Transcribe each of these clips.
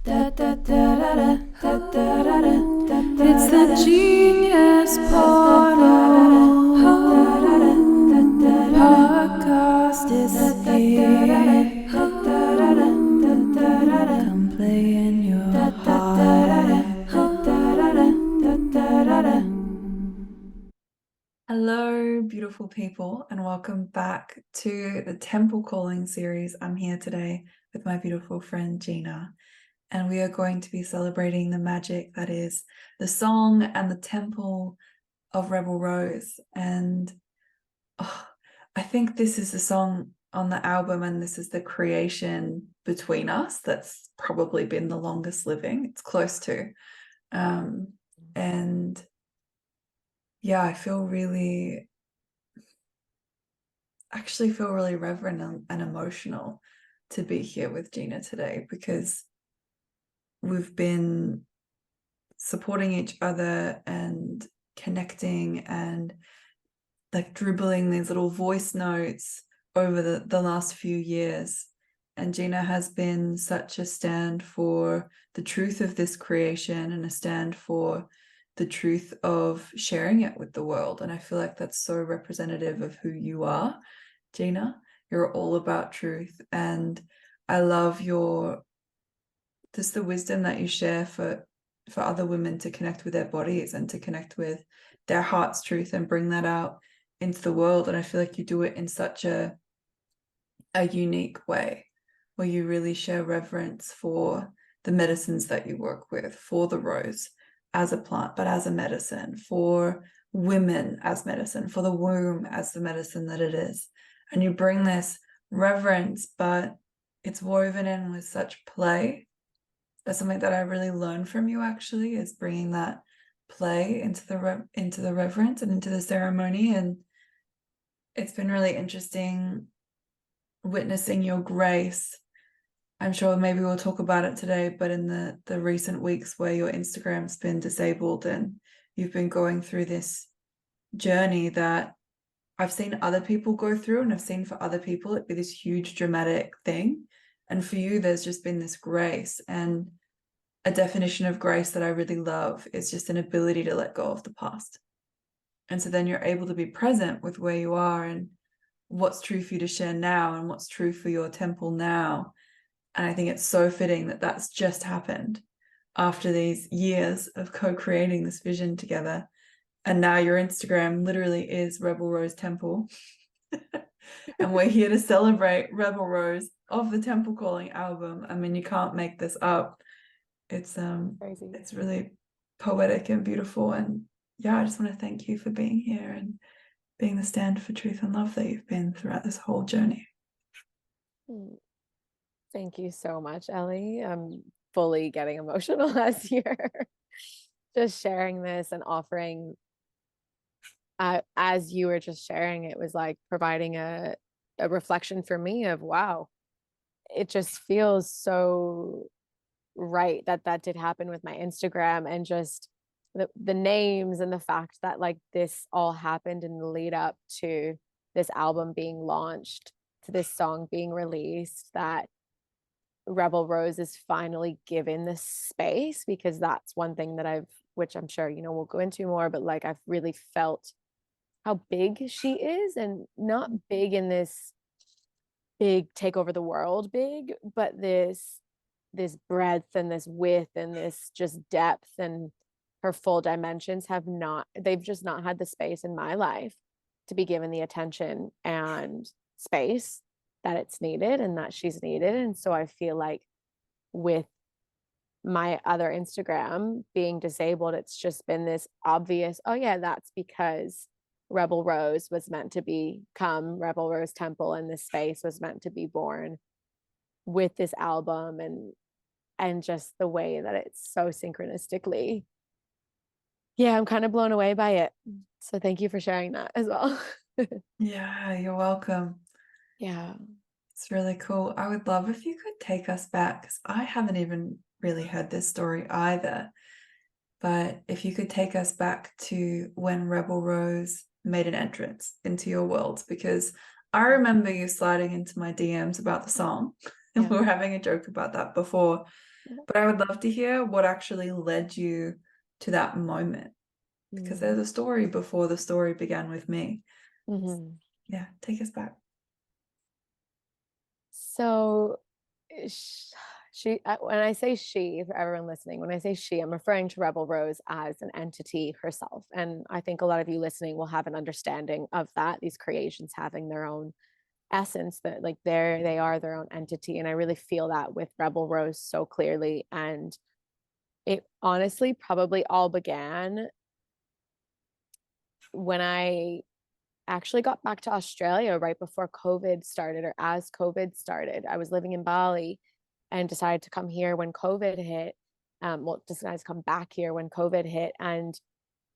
It's the Genius Portal. Podcast is here. Come play in your heart. Hello, beautiful people, and welcome back to the Temple Calling series. I'm here today with my beautiful friend Gina, and we are going to be celebrating the magic that is the song and the temple of Rebel Rose. And I think this is the song on the album, and this is the creation between us that's probably been the longest living. It's close to. And yeah, I actually feel really reverent and emotional to be here with Gina today, because we've been supporting each other and connecting and like dribbling these little voice notes over the last few years. And Gina has been such a stand for the truth of this creation and a stand for the truth of sharing it with the world. And I feel like that's so representative of who you are, Gina. You're all about truth. And I love just the wisdom that you share for other women to connect with their bodies and to connect with their heart's truth and bring that out into the world. And I feel like you do it in such a unique way, where you really share reverence for the medicines that you work with, for the rose as a plant, but as a medicine, for women as medicine, for the womb as the medicine that it is. And you bring this reverence, but it's woven in with such play. That's something that I really learned from you, actually, is bringing that play into the reverence and into the ceremony. And it's been really interesting witnessing your grace. I'm sure maybe we'll talk about it today, but in the recent weeks where your Instagram's been disabled and you've been going through this journey that I've seen other people go through, and I've seen for other people it be this huge dramatic thing. And for you, there's just been this grace. And a definition of grace that I really love is just an ability to let go of the past. And so then you're able to be present with where you are and what's true for you to share now and what's true for your temple now. And I think it's so fitting that that's just happened after these years of co-creating this vision together. And now your Instagram literally is Rebel Rose Temple. And we're here to celebrate Rebel Rose of the Temple Calling album. I mean, you can't make this up. It's crazy. It's really poetic and beautiful. And yeah, I just want to thank you for being here and being the stand for truth and love that you've been throughout this whole journey. Thank you so much, Ellie. I'm fully getting emotional as you're just sharing this and offering. As you were just sharing, it was like providing a reflection for me of, wow, it just feels so right that did happen with my Instagram, and just the names and the fact that like this all happened in the lead up to this album being launched, to this song being released, that Rebel Rose is finally given this space. Because that's one thing that which I'm sure we'll go into more, but like I've really felt how big she is, and not big in this big take over the world big, but this breadth and this width and this just depth, and her full dimensions they've just not had the space in my life to be given the attention and space that it's needed and that she's needed. And so I feel like with my other Instagram being disabled, it's just been this obvious, oh yeah, that's because Rebel Rose was meant to become Rebel Rose Temple, and this space was meant to be born with this album, and just the way that it's so synchronistically. Yeah, I'm kind of blown away by it. So thank you for sharing that as well. Yeah, you're welcome. Yeah. It's really cool. I would love if you could take us back, because I haven't even really heard this story either. But if you could take us back to when Rebel Rose made an entrance into your world, because I remember you sliding into my DMs about the song, and we were having a joke about that before. But I would love to hear what actually led you to that moment, because there's a story before the story began with me. Yeah, take us back. So when I say she, for everyone listening, when I say she, I'm referring to Rebel Rose as an entity herself. And I think a lot of you listening will have an understanding of that, these creations having their own essence, that like they are their own entity. And I really feel that with Rebel Rose so clearly. And it honestly probably all began when I actually got back to Australia right before COVID started, or as COVID started. I was living in Bali and decided to come here when COVID hit. Decided to come back here when COVID hit. And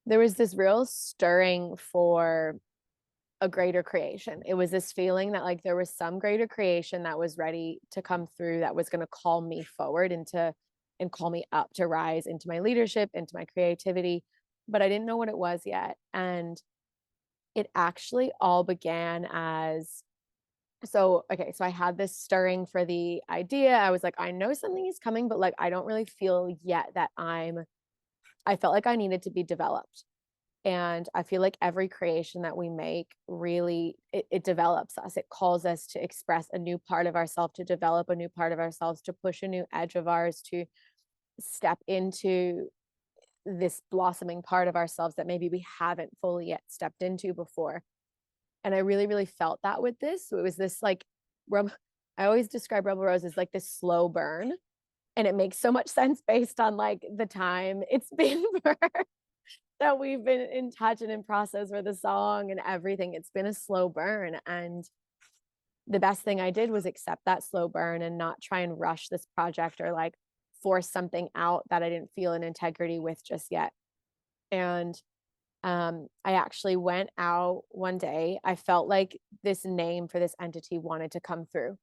there was this real stirring for a greater creation. It was this feeling that like there was some greater creation that was ready to come through, that was going to call me forward and call me up to rise into my leadership, into my creativity. But I didn't know what it was yet. And it actually all began as, so I had this stirring for the idea. I was like, I know something is coming, but like I don't really feel yet that I felt like I needed to be developed. And I feel like every creation that we make really, it develops us. It calls us to express a new part of ourselves, to develop a new part of ourselves, to push a new edge of ours, to step into this blossoming part of ourselves that maybe we haven't fully yet stepped into before. And I really, really felt that with this. So it was this like, I always describe Rebel Rose as like this slow burn. And it makes so much sense based on like the time it's been for that we've been in touch and in process with the song and everything. It's been a slow burn. And the best thing I did was accept that slow burn and not try and rush this project or like force something out that I didn't feel in integrity with just yet. And I actually went out one day. I felt like this name for this entity wanted to come through.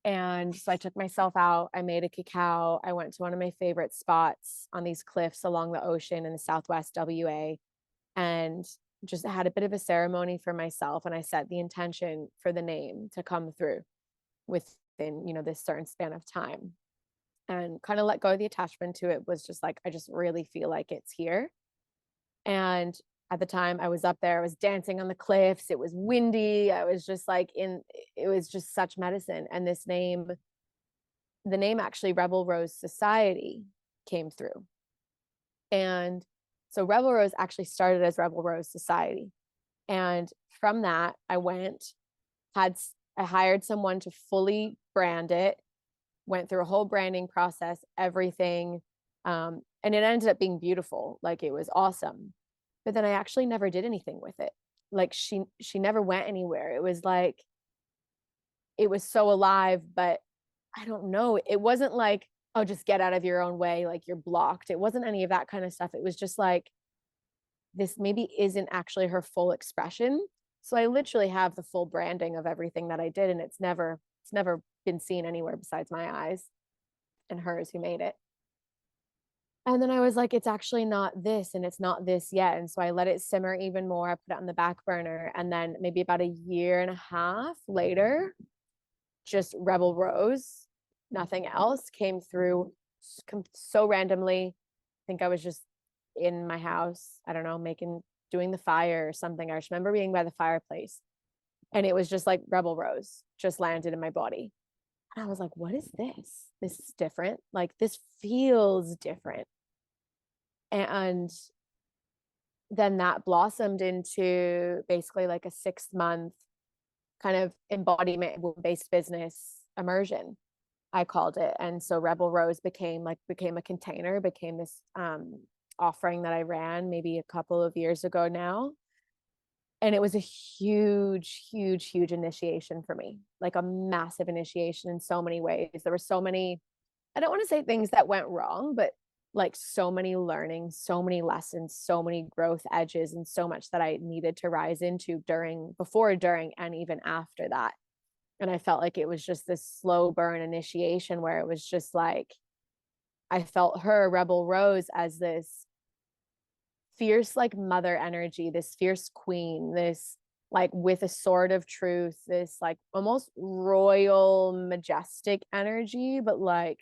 And so I took myself out. I made a cacao. I went to one of my favorite spots on these cliffs along the ocean in the Southwest WA, and just had a bit of a ceremony for myself. And I set the intention for the name to come through within, this certain span of time, and kind of let go of the attachment to it. Was just like, I just really feel like it's here. And at the time I was up there, I was dancing on the cliffs. It was windy. I was just like it was just such medicine. And the name actually Rebel Rose Society came through. And so Rebel Rose actually started as Rebel Rose Society. And from that, I hired someone to fully brand it, went through a whole branding process, everything. And it ended up being beautiful. Like it was awesome. But then I actually never did anything with it. Like she never went anywhere. It was like, it was so alive, but I don't know. It wasn't like, oh, just get out of your own way. Like you're blocked. It wasn't any of that kind of stuff. It was just like, this maybe isn't actually her full expression. So I literally have the full branding of everything that I did. And it's never been seen anywhere besides my eyes and hers who made it. And then I was like, it's actually not this, and it's not this yet. And so I let it simmer even more. I put it on the back burner. And then maybe about a year and a half later, just Rebel Rose, nothing else, came through so randomly. I think I was just in my house, I don't know, doing the fire or something. I just remember being by the fireplace, and it was just like Rebel Rose just landed in my body. And I was like, what is this? This is different. Like this feels different. And then that blossomed into basically like a 6-month kind of embodiment-based business immersion, I called it. And so Rebel Rose became a container, became this offering that I ran maybe a couple of years ago now. And it was a huge, huge, huge initiation for me, like a massive initiation in so many ways. There were so many, I don't want to say things that went wrong, but like so many learnings, so many lessons, so many growth edges, and so much that I needed to rise into before, during, and even after that. And I felt like it was just this slow burn initiation where it was just like, I felt her, Rebel Rose, as this fierce, like mother energy, this fierce queen, this like with a sword of truth, this like almost royal, majestic energy, but like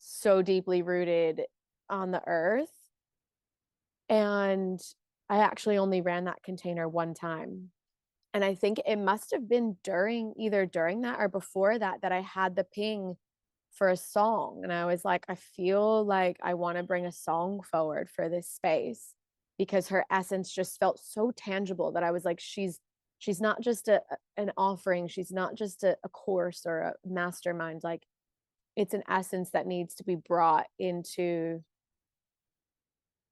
so deeply rooted on the earth. And I actually only ran that container one time. And I think it must have been either during that or before that I had the ping for a song. And I was like, I feel like I want to bring a song forward for this space, because her essence just felt so tangible that I was like, she's not just an offering. She's not just a course or a mastermind. Like, it's an essence that needs to be brought into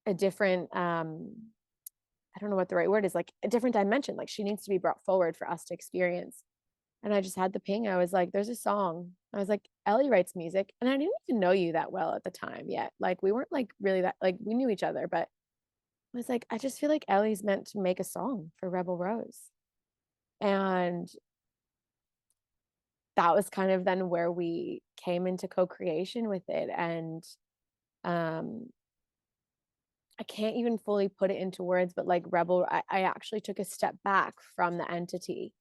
a different, I don't know what the right word is, like a different dimension. Like, she needs to be brought forward for us to experience. And I just had the ping. I was like, there's a song. I was like, Ellie writes music. And I didn't even know you that well at the time yet. Like, we weren't like really that, like, we knew each other, but I was like, I just feel like Ellie's meant to make a song for Rebel Rose. And that was kind of then where we came into co-creation with it. And I can't even fully put it into words, but like Rebel, I actually took a step back from the entity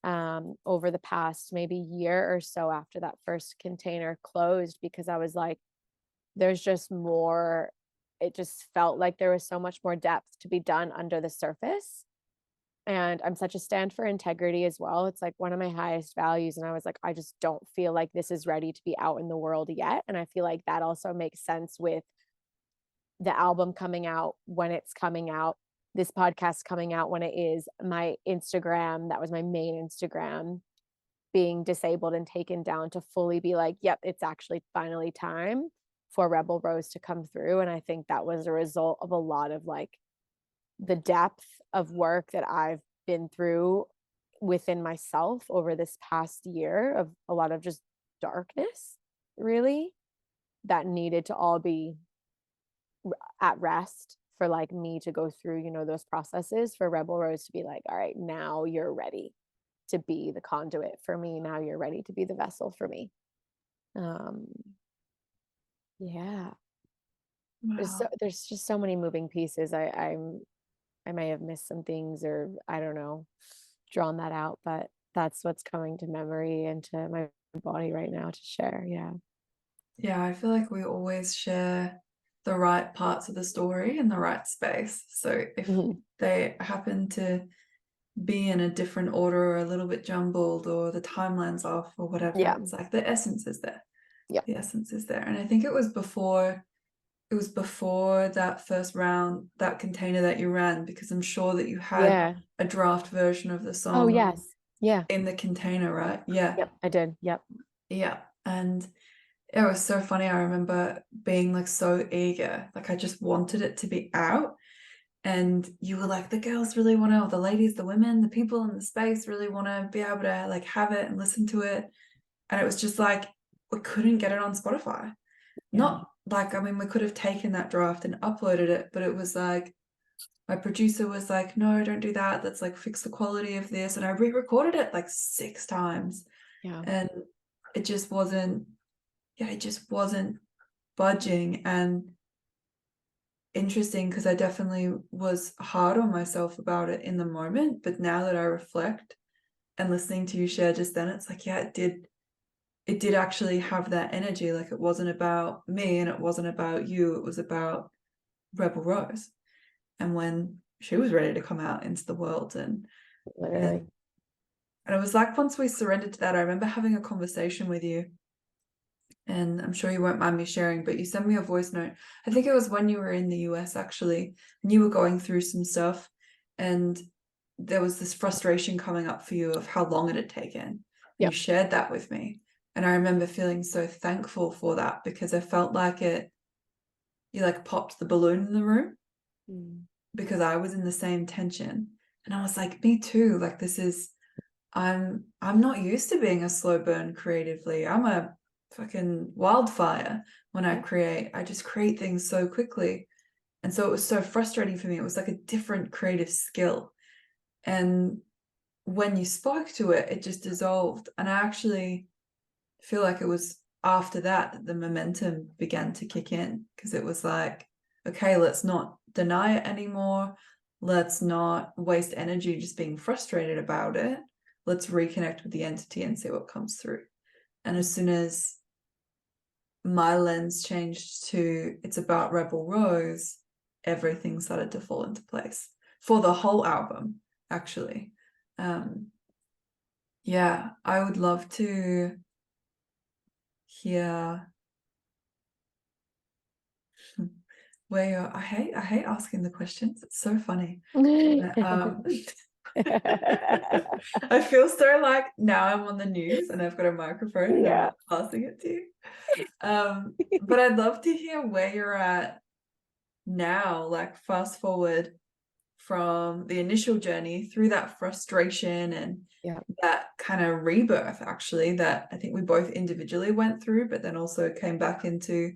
over the past maybe year or so after that first container closed, because I was like, there's just more. It just felt like there was so much more depth to be done under the surface. And I'm such a stand for integrity as well. It's like one of my highest values. And I was like, I just don't feel like this is ready to be out in the world yet. And I feel like that also makes sense with the album coming out when it's coming out, this podcast coming out when it is, my Instagram, that was my main Instagram, being disabled and taken down, to fully be like, yep, it's actually finally time for Rebel Rose to come through. And I think that was a result of a lot of like the depth of work that I've been through within myself over this past year, of a lot of just darkness, really, that needed to all be at rest for like me to go through, you know, those processes, for Rebel Rose to be like, all right, now you're ready to be the conduit for me. Now you're ready to be the vessel for me. Yeah. Wow. There's just so many moving pieces. I may have missed some things, or I don't know, drawn that out, but that's what's coming to memory and to my body right now to share. Yeah. Yeah, I feel like we always share the right parts of the story in the right space. So if they happen to be in a different order or a little bit jumbled, or the timeline's off or whatever, Yeah. it's like the essence is there. Yeah. The essence is there. And I think it was before that first round, that container that you ran, because I'm sure that you had a draft version of the Oh, song yes. Yeah. in the container, right? Yeah. Yep, I did. Yep. Yeah. And it was so funny. I remember being like so eager, like I just wanted it to be out. And you were like, the girls really want to, the ladies, the women, the people in the space really want to be able to like have it and listen to it. And it was just like, we couldn't get it on Spotify. Not like, I mean, we could have taken that draft and uploaded it, but it was like, my producer was like, no, don't do that. Let's like fix the quality of this. And I re-recorded it like 6 times. Yeah. And it just wasn't budging. And interesting, because I definitely was hard on myself about it in the moment, but now that I reflect and listening to you share just then, it's like, yeah, it did actually have that energy. Like, it wasn't about me and it wasn't about you, it was about Rebel Rose, and when she was ready to come out into the world. And Literally. and it was like, once we surrendered to that, I remember having a conversation with you, and I'm sure you won't mind me sharing, but you sent me a voice note. I think it was when you were in the US, actually, and you were going through some stuff, and there was this frustration coming up for you of how long it had taken. You shared that with me. And I remember feeling so thankful for that, because I felt like you like popped the balloon in the room, because I was in the same tension. And I was like, me too. Like, I'm not used to being a slow burn creatively. I'm a fucking wildfire when I create. I just create things so quickly. And so it was so frustrating for me. It was like a different creative skill. And when you spoke to it, it just dissolved. And I actually feel like it was after that the momentum began to kick in, because it was like, okay, let's not deny it anymore. Let's not waste energy just being frustrated about it. Let's reconnect with the entity and see what comes through. And as soon as my lens changed to it's about Rebel Rose, everything started to fall into place for the whole album, actually. Yeah, I would love to hear where you're. I hate asking the questions. It's so funny. I feel so like now I'm on the news and I've got a microphone and I'm like passing it to you. But I'd love to hear where you're at now, like fast forward from the initial journey through that frustration and that kind of rebirth, actually, that I think we both individually went through, but then also came back into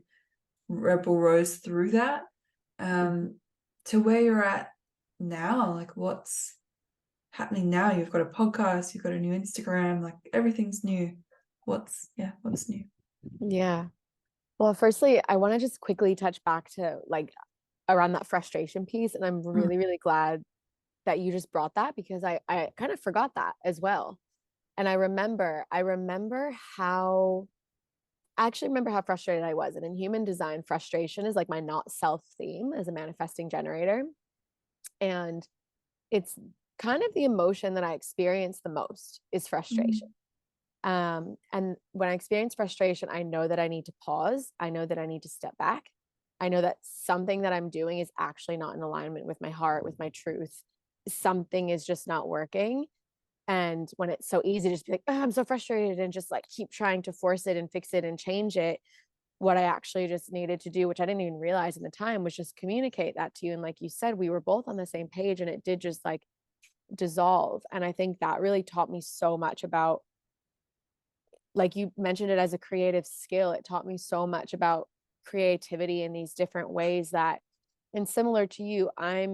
Rebel Rose through that, to where you're at now, like what's happening now. You've got a podcast, you've got a new Instagram, like everything's new. What's new? Yeah. Well, firstly, I want to just quickly touch back to like around that frustration piece. And I'm really, really glad that you just brought that, because I kind of forgot that as well. And I actually remember how frustrated I was. And in human design, frustration is like my not self theme as a manifesting generator. And it's kind of the emotion that I experience the most is frustration. And when I experience frustration, I know that I need to pause. I know that I need to step back. I know that something that I'm doing is actually not in alignment with my heart, with my truth. Something is just not working. And when it's so easy to just be like, oh, I'm so frustrated, and just like keep trying to force it and fix it and change it, what I actually just needed to do, which I didn't even realize in the time, was just communicate that to you. And like you said, we were both on the same page, and it did just like dissolve. And I think that really taught me so much about, like you mentioned it as a creative skill, it taught me so much about creativity in these different ways that, and similar to you, I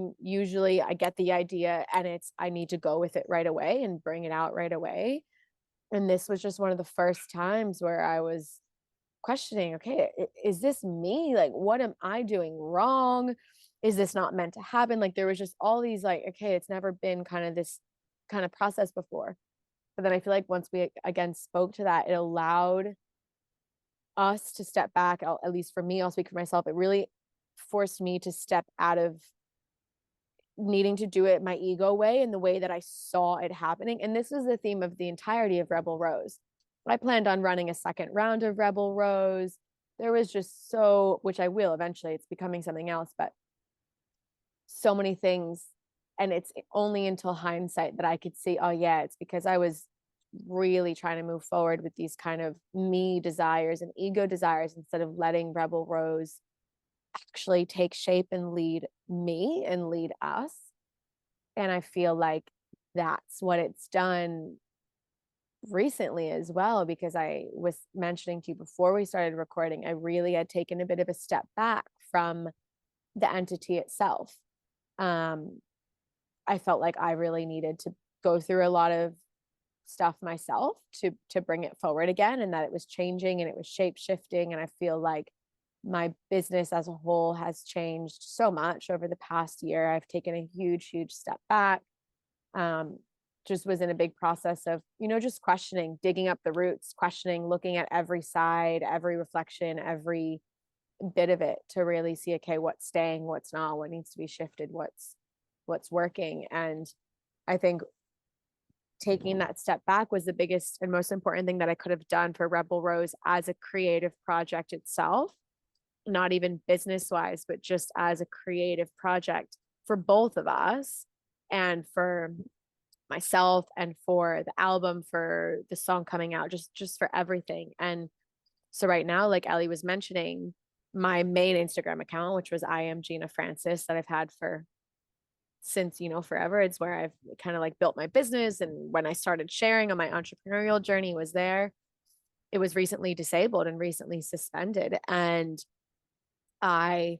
get the idea and I need to go with it right away and bring it out right away. And this was just one of the first times where I was questioning, okay, is this me? Like, what am I doing wrong? Is this not meant to happen? Like, there was just all these like, okay, it's never been kind of this kind of process before. But then I feel like once we again spoke to that, it allowed us to step back. At least for me, I'll speak for myself. It really forced me to step out of needing to do it my ego way and the way that I saw it happening. And this was the theme of the entirety of Rebel Rose. I planned on running a second round of Rebel Rose. There was just which I will eventually, it's becoming something else, but so many things. And it's only until hindsight that I could see, oh yeah, it's because I was really trying to move forward with these kind of me desires and ego desires instead of letting Rebel Rose actually take shape and lead me and lead us. And I feel like that's what it's done recently as well, because I was mentioning to you before we started recording, I really had taken a bit of a step back from the entity itself. I felt like I really needed to go through a lot of stuff myself to bring it forward again, and that it was changing and it was shape shifting. And I feel like my business as a whole has changed so much over the past year. I've taken a huge step back. Just was in a big process of, just questioning, digging up the roots, questioning, looking at every side, every reflection, every bit of it to really see, okay, what's staying, what's not, what needs to be shifted, what's working. And I think taking that step back was the biggest and most important thing that I could have done for Rebel Rose as a creative project itself, not even business wise, but just as a creative project for both of us and for myself and for the album, for the song coming out, just for everything. And so right now, like Ellie was mentioning, my main Instagram account, which was I am Gina Frances, that I've had since forever. It's where I've kind of like built my business, and when I started sharing on my entrepreneurial journey was there. It was recently disabled and recently suspended, and I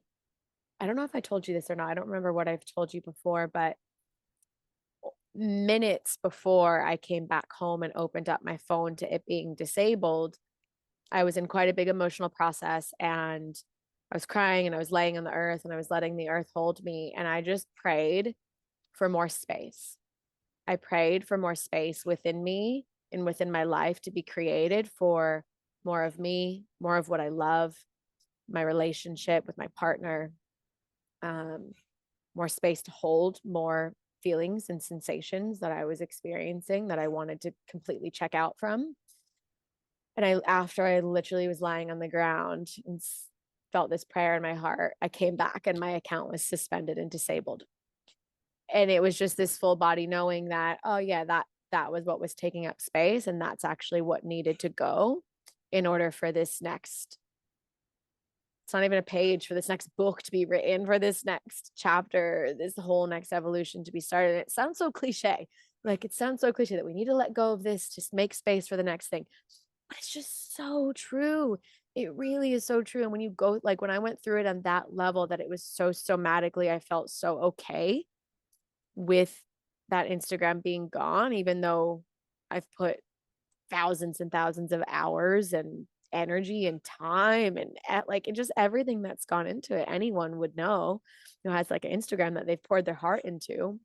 don't know if I told you this or not. I don't remember what I've told you before, but minutes before I came back home and opened up my phone to it being disabled, I was in quite a big emotional process, and I was crying and I was laying on the earth and I was letting the earth hold me. And I just prayed for more space. I prayed for more space within me and within my life to be created for more of me, more of what I love, my relationship with my partner, more space to hold more feelings and sensations that I was experiencing that I wanted to completely check out from. And after I literally was lying on the ground and felt this prayer in my heart, I came back and my account was suspended and disabled. And it was just this full body knowing that, oh yeah, that was what was taking up space. And that's actually what needed to go in order for this next, it's not even a page, for this next book to be written, for this next chapter, this whole next evolution to be started. And it sounds so cliche. Like, it sounds so cliche that we need to let go of this, just make space for the next thing. But it's just so true. It really is so true. And when you go, like when I went through it on that level, that it was so somatically, I felt so okay with that Instagram being gone, even though I've put thousands and thousands of hours and energy and time and like, and just everything that's gone into it. Anyone would know who has like an Instagram that they've poured their heart into.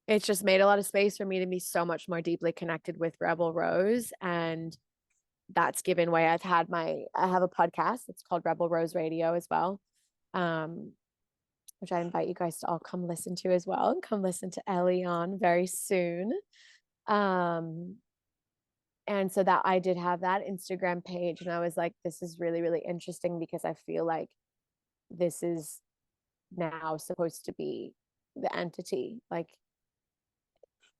It's just made a lot of space for me to be so much more deeply connected with Rebel Rose. And that's given way. I have a podcast. It's called Rebel Rose Radio as well. Which I invite you guys to all come listen to as well, and come listen to Ellie on very soon. And so that I did have that Instagram page, and I was like, this is really, really interesting, because I feel like this is now supposed to be the entity, like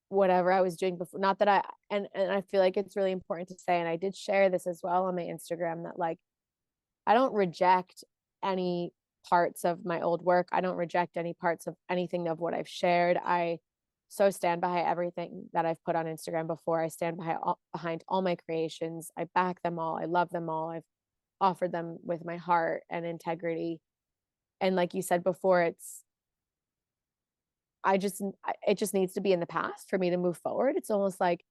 whatever I was doing before. Not that and I feel like it's really important to say, and I did share this as well on my Instagram, that like, I don't reject any parts of my old work. I don't reject any parts of anything of what I've shared. I so stand behind everything that I've put on Instagram before. I stand behind all my creations. I back them all. I love them all. I've offered them with my heart and integrity. And like you said before, it just needs to be in the past for me to move forward. It's almost like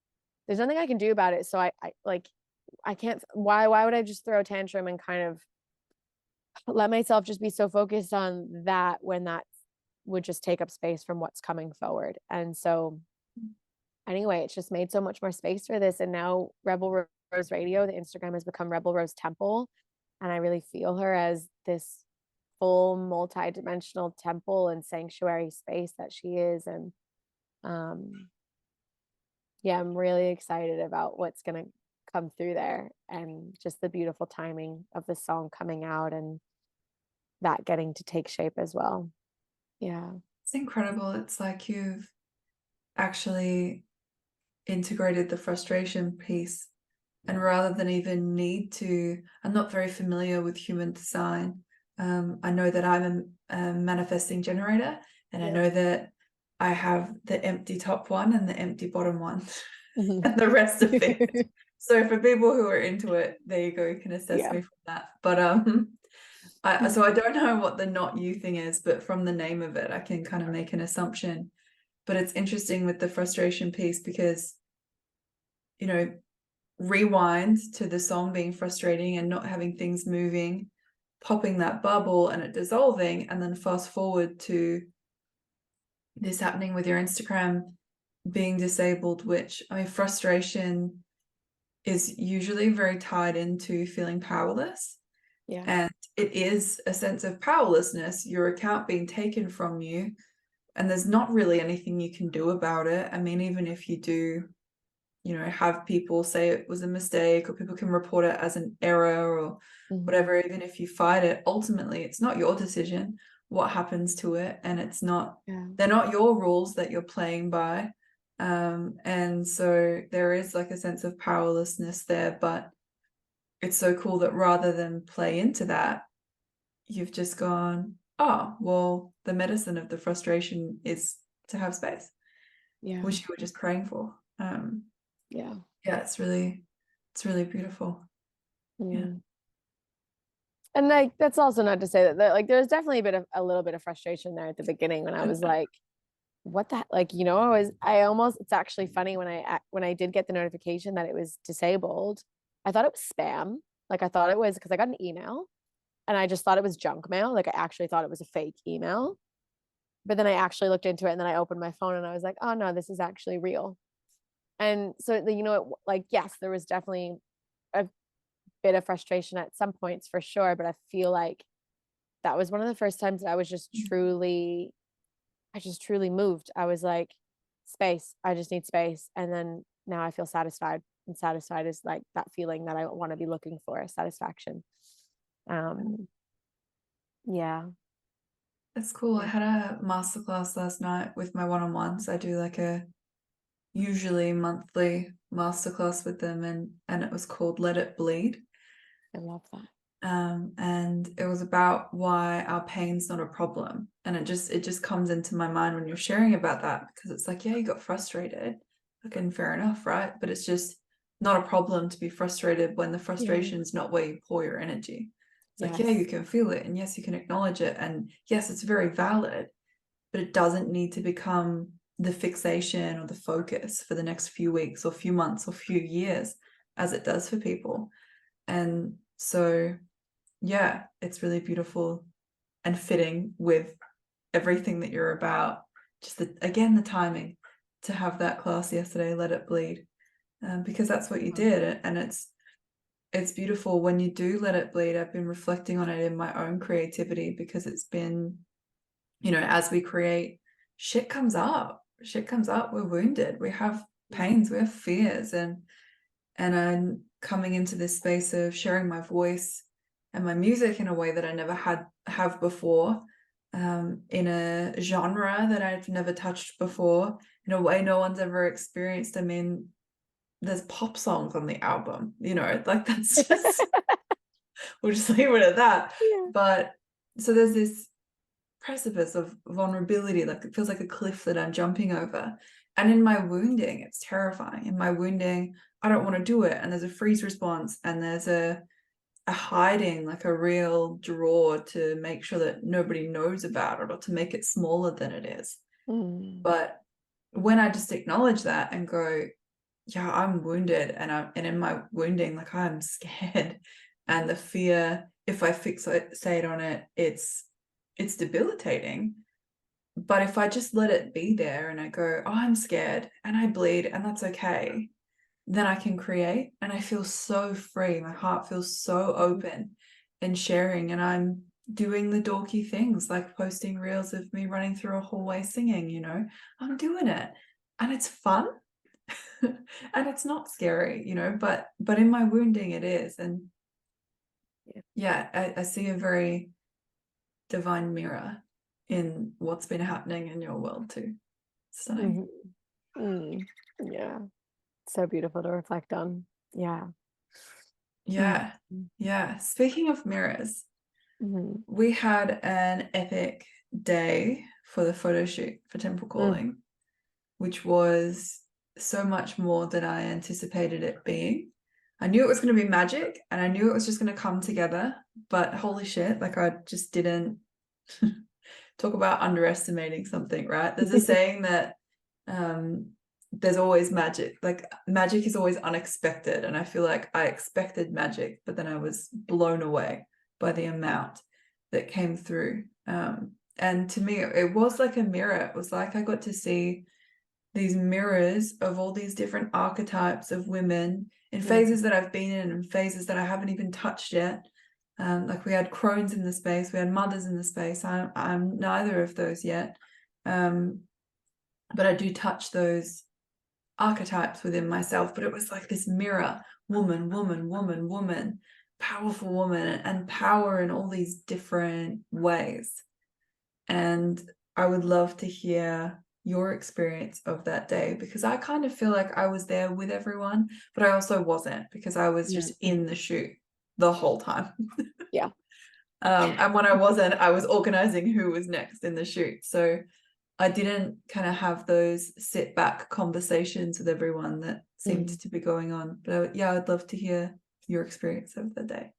there's nothing I can do about it. So I can't, why would I just throw a tantrum and kind of let myself just be so focused on that, when that would just take up space from what's coming forward. And so anyway, it's just made so much more space for this. And now Rebel Rose Radio, the Instagram, has become Rebel Rose Temple. And I really feel her as this full multi-dimensional temple and sanctuary space that she is. And yeah, I'm really excited about what's going to come through there, and just the beautiful timing of the song coming out and that getting to take shape as well. Yeah. It's incredible. It's like you've actually integrated the frustration piece, and rather than even need to, I'm not very familiar with human design. I know that I'm a manifesting generator, and I know that I have the empty top one and the empty bottom one and the rest of it. So for people who are into it, there you go, you can assess me from that. But so I don't know what the not you thing is, but from the name of it, I can kind of make an assumption. But it's interesting with the frustration piece, because, you know, rewind to the song being frustrating and not having things moving, popping that bubble and it dissolving, and then fast forward to this happening with your Instagram being disabled, which, I mean, frustration is usually very tied into feeling powerless. Yeah. And it is a sense of powerlessness, your account being taken from you, and there's not really anything you can do about it. I mean, even if you do, you know, have people say it was a mistake, or people can report it as an error or whatever, even if you fight it, ultimately it's not your decision what happens to it, and it's not, they're not your rules that you're playing by. And so there is like a sense of powerlessness there, but it's so cool that rather than play into that, you've just gone, oh, well, the medicine of the frustration is to have space, which you were just praying for. Yeah, it's really beautiful. And like, that's also not to say that like there's definitely a little bit of frustration there at the beginning, when I was like, what the, like, you know, it's actually funny, when I did get the notification that it was disabled, I thought it was spam. Like, I thought it was, because I got an email and I just thought it was junk mail. Like, I actually thought it was a fake email, but then I actually looked into it, and then I opened my phone and I was like, oh no, this is actually real. And so, you know, like, yes, there was definitely a bit of frustration at some points for sure, but I feel like that was one of the first times that I was just truly moved. I was like, space, I just need space. And then now I feel satisfied, and satisfied is like that feeling that I want to be looking for, satisfaction. Yeah. That's cool. I had a masterclass last night with my one-on-ones. I do like a usually monthly masterclass with them, and it was called Let It Bleed. I love that. And it was about why our pain's not a problem. And it just comes into my mind when you're sharing about that, because it's like, yeah, you got frustrated. Okay, fair enough, right? But it's just not a problem to be frustrated when the frustration's not where you pour your energy. It's like, yeah, you can feel it, and yes, you can acknowledge it, and yes, it's very valid, but it doesn't need to become the fixation or the focus for the next few weeks or few months or few years, as it does for people. And so, yeah, it's really beautiful and fitting with everything that you're about. Just the timing to have that class yesterday, Let It Bleed, because that's what you did. And it's beautiful when you do let it bleed. I've been reflecting on it in my own creativity, because it's been, as we create, shit comes up, we're wounded, we have pains, we have fears, and I'm coming into this space of sharing my voice and my music in a way that I never have before, in a genre that I've never touched before, in a way no one's ever experienced. I mean, there's pop songs on the album, like that's just we'll just leave it at that. But so there's this precipice of vulnerability, like it feels like a cliff that I'm jumping over. And in my wounding, it's terrifying. In my wounding, I don't want to do it, and there's a freeze response, and there's a hiding, like a real draw to make sure that nobody knows about it, or to make it smaller than it is. But when I just acknowledge that and go, yeah, I'm wounded, and in my wounding, like, I'm scared, and the fear, if I fixate on it, it's debilitating. But if I just let it be there and I go, oh, I'm scared and I bleed, and that's okay, then I can create, and I feel so free. My heart feels so open and sharing, and I'm doing the dorky things like posting reels of me running through a hallway singing. I'm doing it, and it's fun. And it's not scary, but in my wounding it is. And I see a very divine mirror in what's been happening in your world too. Stunning. Yeah, so beautiful to reflect on. Speaking of mirrors, we had an epic day for the photo shoot for Temple Calling, which was so much more than I anticipated it being. I knew it was going to be magic, and I knew it was just going to come together, but holy shit, like, I just didn't talk about underestimating something, right? There's a saying that there's always magic, like magic is always unexpected, and I feel like I expected magic, but then I was blown away by the amount that came through. And to me, it was like a mirror. It was like I got to see these mirrors of all these different archetypes of women in phases that I've been in and phases that I haven't even touched yet. Like, we had crones in the space, we had mothers in the space. I'm neither of those yet, but I do touch those archetypes within myself. But it was like this mirror, woman, powerful woman, and power in all these different ways. And I would love to hear your experience of that day, because I kind of feel like I was there with everyone, but I also wasn't, because I was just in the shoot the whole time. And when I wasn't, I was organizing who was next in the shoot. So I didn't kind of have those sit back conversations with everyone that seemed to be going on. But I'd love to hear your experience of the day.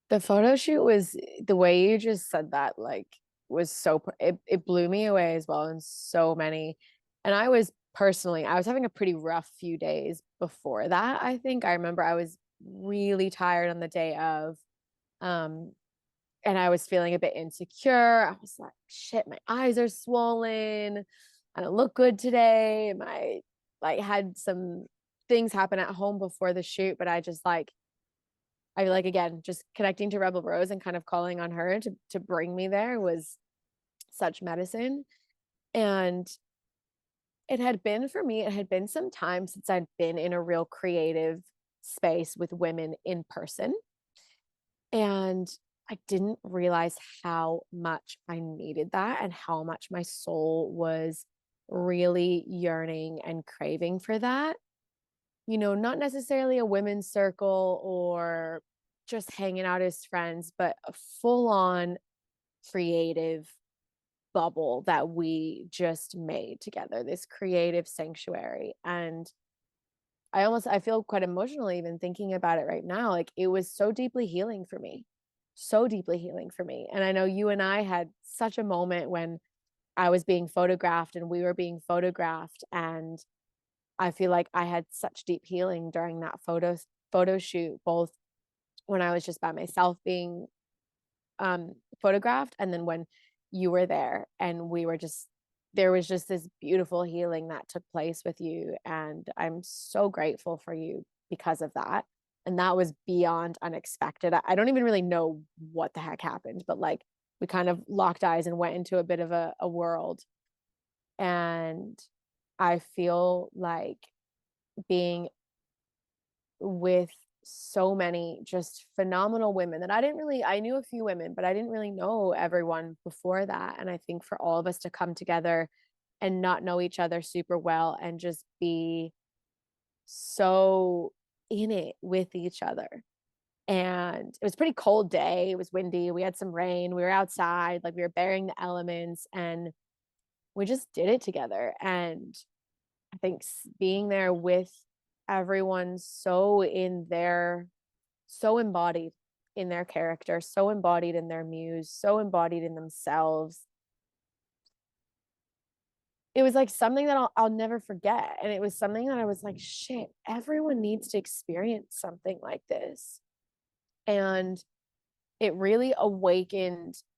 The photo shoot was, the way you just said that, like, was so, it blew me away as well in so many. And I was having a pretty rough few days before that. I think I remember I was really tired on the day of, and I was feeling a bit insecure. I was like, shit, my eyes are swollen, I don't look good today. I had some things happen at home before the shoot, but I like, again, just connecting to Rebel Rose and kind of calling on her to bring me there was such medicine. And it had been some time since I'd been in a real creative space with women in person. And I didn't realize how much I needed that and how much my soul was really yearning and craving for that. Not necessarily a women's circle or just hanging out as friends, but a full on creative bubble that we just made together, this creative sanctuary. And I feel quite emotional even thinking about it right now. Like, it was so deeply healing for me, so deeply healing for me. And I know you and I had such a moment when I was being photographed and we were being photographed, and I feel like I had such deep healing during that photo shoot, both when I was just by myself being photographed, and then when you were there and there was just this beautiful healing that took place with you. And I'm so grateful for you because of that. And that was beyond unexpected. I don't even really know what the heck happened, but like, we kind of locked eyes and went into a bit of a world. And I feel like being with so many just phenomenal women that I knew a few women, but I didn't really know everyone before that. And I think for all of us to come together and not know each other super well and just be so in it with each other. And it was a pretty cold day. It was windy. We had some rain. We were outside, like we were bearing the elements, and we just did it together. And I think being there with everyone so embodied in their character, so embodied in their muse, so embodied in themselves. It was like something that I'll never forget. And it was something that I was like, shit, everyone needs to experience something like this. And it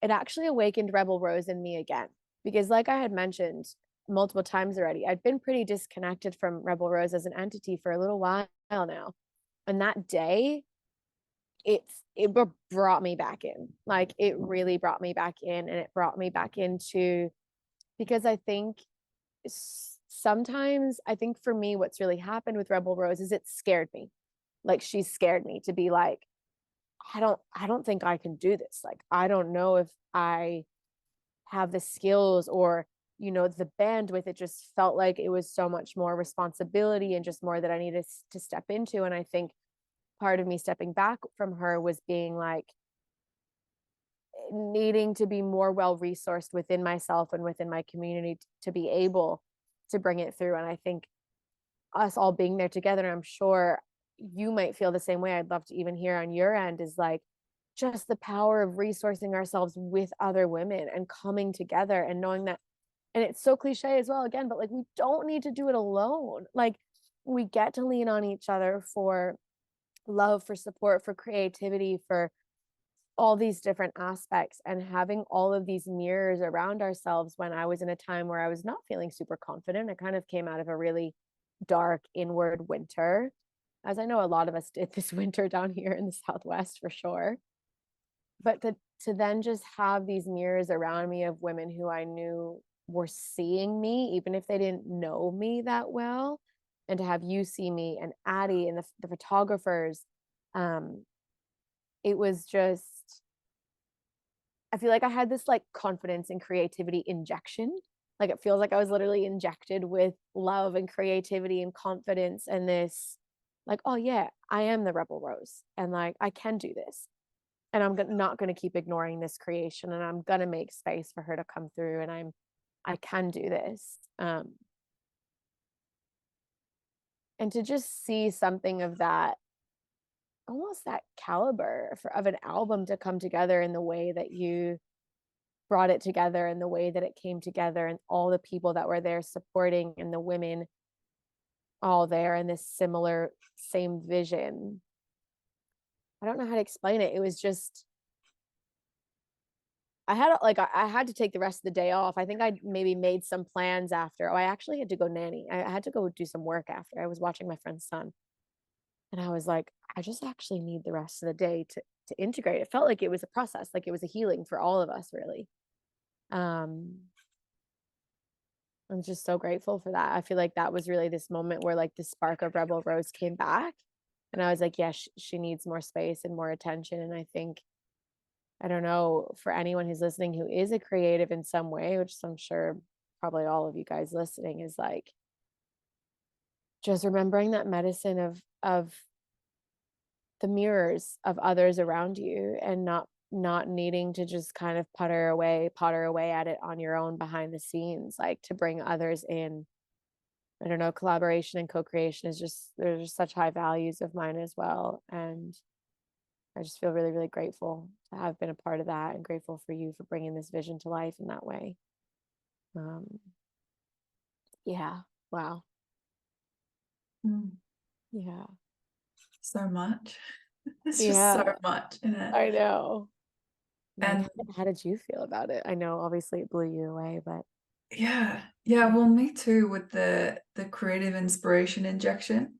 actually awakened Rebel Rose in me again. Because like I had mentioned multiple times already, I'd been pretty disconnected from Rebel Rose as an entity for a little while now. And that day, it brought me back in. Like, it really brought me back in, and it brought me back into, because I think sometimes, I think for me, what's really happened with Rebel Rose is it scared me. Like, she scared me to be like, I don't think I can do this. Like, I don't know if I have the skills or, the bandwidth. It just felt like it was so much more responsibility and just more that I needed to step into. And I think part of me stepping back from her was being like, needing to be more well resourced within myself and within my community to be able to bring it through. And I think us all being there together, and I'm sure you might feel the same way, I'd love to even hear on your end, is like just the power of resourcing ourselves with other women and coming together and knowing that. And it's so cliche as well, again, but like, we don't need to do it alone. Like, we get to lean on each other for love, for support, for creativity, for all these different aspects. And having all of these mirrors around ourselves, when I was in a time where I was not feeling super confident, I kind of came out of a really dark inward winter, as I know a lot of us did this winter down here in the Southwest for sure. But to then just have these mirrors around me of women who I knew were seeing me, even if they didn't know me that well, and to have you see me, and Addie, and the photographers, it was just, I feel like I had this like confidence and creativity injection. Like, it feels like I was literally injected with love and creativity and confidence, and this like, oh yeah, I am the Rebel Rose, and like, I can do this, and I'm not going to keep ignoring this creation, and I'm going to make space for her to come through, and I can do this. And to just see something of that, almost that caliber of an album to come together in the way that you brought it together, and the way that it came together, and all the people that were there supporting, and the women all there in this same vision. I don't know how to explain it. It was just, I had to take the rest of the day off. I think I maybe made some plans after. Oh, I actually had to go nanny. I had to go do some work after. I was watching my friend's son. And I was like, I just actually need the rest of the day to integrate. It felt like it was a process, like it was a healing for all of us, really. I'm just so grateful for that. I feel like that was really this moment where like the spark of Rebel Rose came back. And I was like, yeah, she needs more space and more attention. And I think, I don't know, for anyone who's listening who is a creative in some way, which I'm sure probably all of you guys listening, is like just remembering that medicine of the mirrors of others around you, and not needing to just kind of potter away at it on your own behind the scenes, like to bring others in. I don't know, collaboration and co-creation is just, there's just such high values of mine as well. And I just feel really, really grateful to have been a part of that, and grateful for you for bringing this vision to life in that way. Yeah. Wow. Yeah. So much. It's just Yeah. so much in it. I know. And how did you feel about it? I know obviously it blew you away, but yeah, well, me too, with the creative inspiration injection.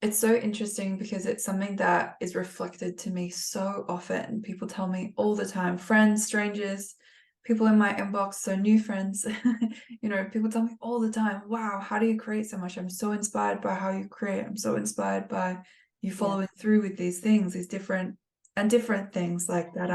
It's so interesting because it's something that is reflected to me so often. People tell me all the time, friends, strangers, people in my inbox, so new friends, people tell me all the time, wow, how do you create so much? I'm so inspired by how you create. I'm so inspired by you following through with these things, these different things like that.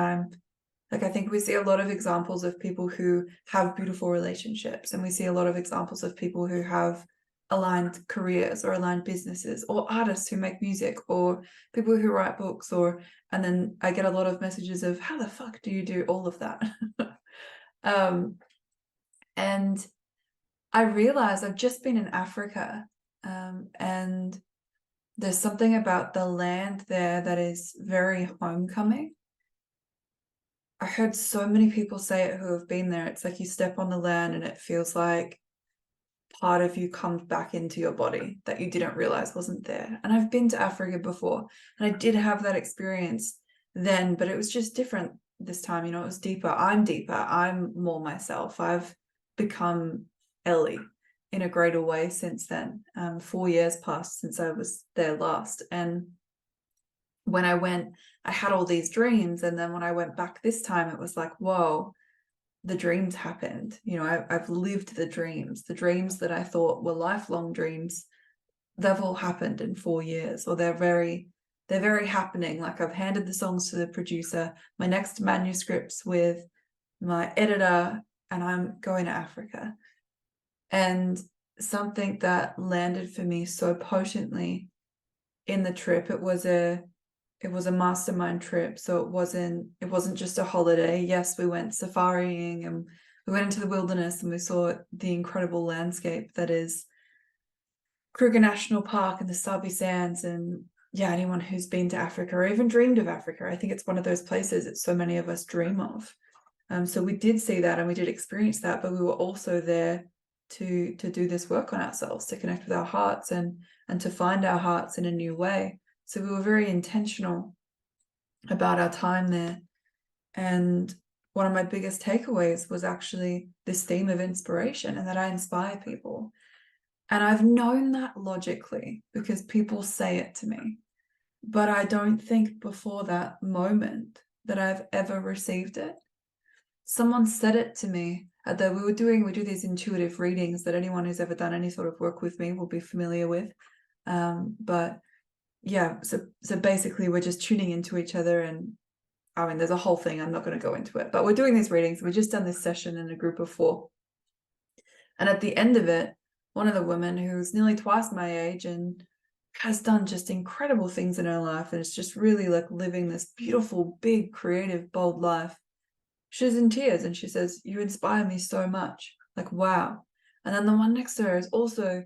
I think we see a lot of examples of people who have beautiful relationships, and we see a lot of examples of people who have aligned careers or aligned businesses, or artists who make music, or people who write books, and then I get a lot of messages of, how the fuck do you do all of that? And I realized I've just been in Africa, and there's something about the land there that is very homecoming. I heard so many people say it who have been there. It's like you step on the land and it feels like part of you comes back into your body that you didn't realize wasn't there. And I've been to Africa before, and I did have that experience then, but it was just different this time. It was deeper. I'm more myself. I've become Ellie in a greater way since then. 4 years passed since I was there last. And when I went, I had all these dreams. And then when I went back this time, it was like, whoa, the dreams happened. I've lived the dreams that I thought were lifelong dreams. They've all happened in 4 years, or they're very happening. Like, I've handed the songs to the producer, my next manuscripts with my editor, and I'm going to Africa. And something that landed for me so potently in the trip, it was a mastermind trip. So it wasn't just a holiday. Yes, we went safarying and we went into the wilderness and we saw the incredible landscape that is Kruger National Park and the Sabi Sands. And yeah, anyone who's been to Africa or even dreamed of Africa, I think it's one of those places that so many of us dream of. So we did see that and we did experience that, but we were also there to do this work on ourselves, to connect with our hearts and to find our hearts in a new way. So we were very intentional about our time there. And one of my biggest takeaways was actually this theme of inspiration, and that I inspire people. And I've known that logically because people say it to me, but I don't think before that moment that I've ever received it. Someone said it to me that we do these intuitive readings that anyone who's ever done any sort of work with me will be familiar with. But yeah, so basically we're just tuning into each other, and I mean, there's a whole thing, I'm not going to go into it, but we're doing these readings. We've just done this session in a group of 4. And at the end of it, one of the women, who's nearly twice my age and has done just incredible things in her life, and it's just really like living this beautiful, big, creative, bold life, she's in tears and she says, "You inspire me so much." Like, wow. And then the one next to her has also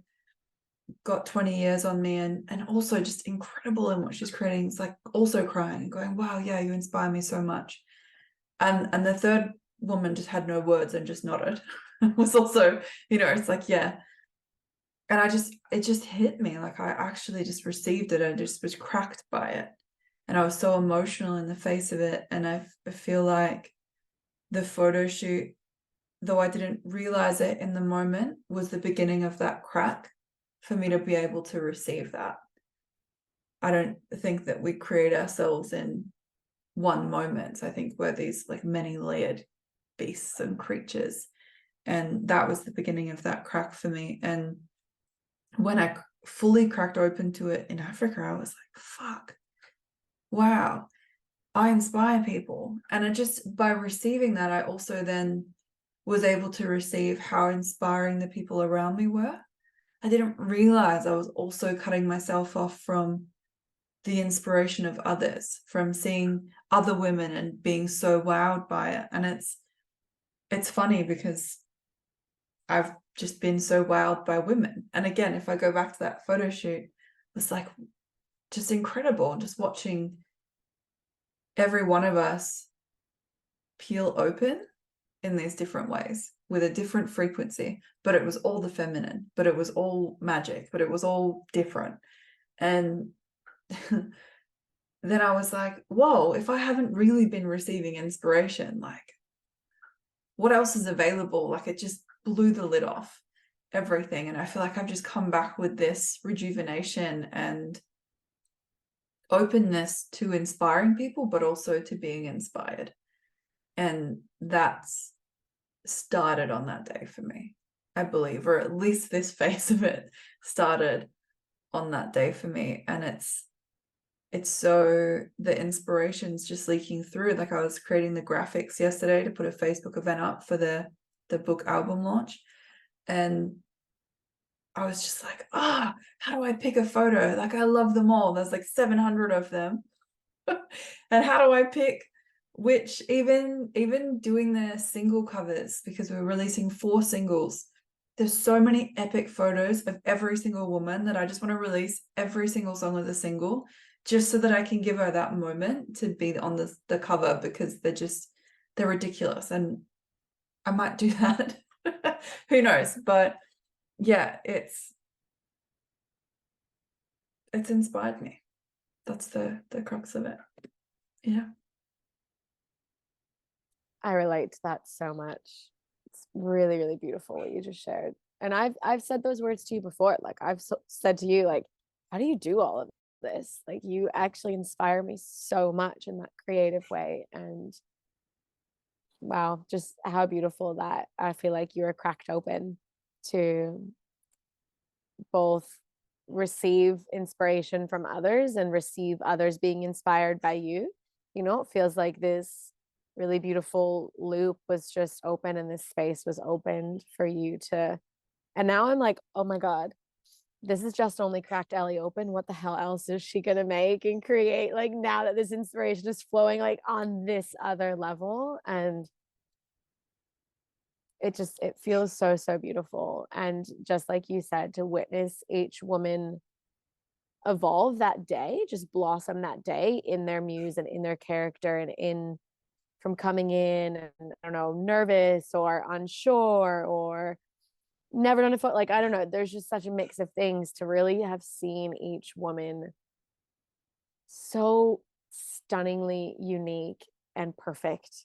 got 20 years on me and also just incredible in what she's creating. It's like also crying and going, "Wow, yeah, you inspire me so much." And the third woman just had no words and just nodded. Was also, it's like, yeah. And it just hit me. Like, I actually just received it. I just was cracked by it. And I was so emotional in the face of it. And I feel like the photo shoot, though I didn't realize it in the moment, was the beginning of that crack for me to be able to receive that. I don't think that we create ourselves in one moment. I think we're these like many layered beasts and creatures. And that was the beginning of that crack for me. And when I fully cracked open to it in Africa, I was like, fuck, wow, I inspire people. And I just, by receiving that, I also then was able to receive how inspiring the people around me were. I didn't realize I was also cutting myself off from the inspiration of others, from seeing other women and being so wowed by it. And it's funny because I've just been so wowed by women. And again, if I go back to that photo shoot, it was like just incredible, just watching every one of us peel open in these different ways with a different frequency, but it was all the feminine, but it was all magic, but it was all different. And then I was like, whoa, if I haven't really been receiving inspiration, like what else is available? Like it just blew the lid off everything. And I feel like I've just come back with this rejuvenation and openness to inspiring people, but also to being inspired. And that's started on that day for me, I believe, or at least this phase of it started on that day for me. And it's so, the inspiration's just leaking through. Like I was creating the graphics yesterday to put a Facebook event up for the book album launch, and I was just like, how do I pick a photo? Like I love them all. There's like 700 of them. And how do I pick which, even doing the single covers, because we're releasing 4 singles, there's so many epic photos of every single woman that I just want to release every single song as a single, just so that I can give her that moment to be on the cover, because they're ridiculous. And I might do that. Who knows? But yeah, it's inspired me. That's the crux of it. Yeah. I relate to that so much. It's really, really beautiful what you just shared. And I've said those words to you before. Like I've said to you, like, how do you do all of this? Like you actually inspire me so much in that creative way. And wow, just how beautiful that I feel like you are cracked open to both receive inspiration from others and receive others being inspired by you. You know, it feels like this really beautiful loop was just open, and this space was opened for you to, and now I'm like, oh my God, this is just only cracked Ellie open. What the hell else is she gonna make and create? Like now that this inspiration is flowing like on this other level, and it feels so, so beautiful. And just like you said, to witness each woman evolve that day, just blossom that day in their muse and in their character, and in from coming in and I don't know, nervous or unsure or never done a foot, like I don't know, there's just such a mix of things, to really have seen each woman so stunningly unique and perfect,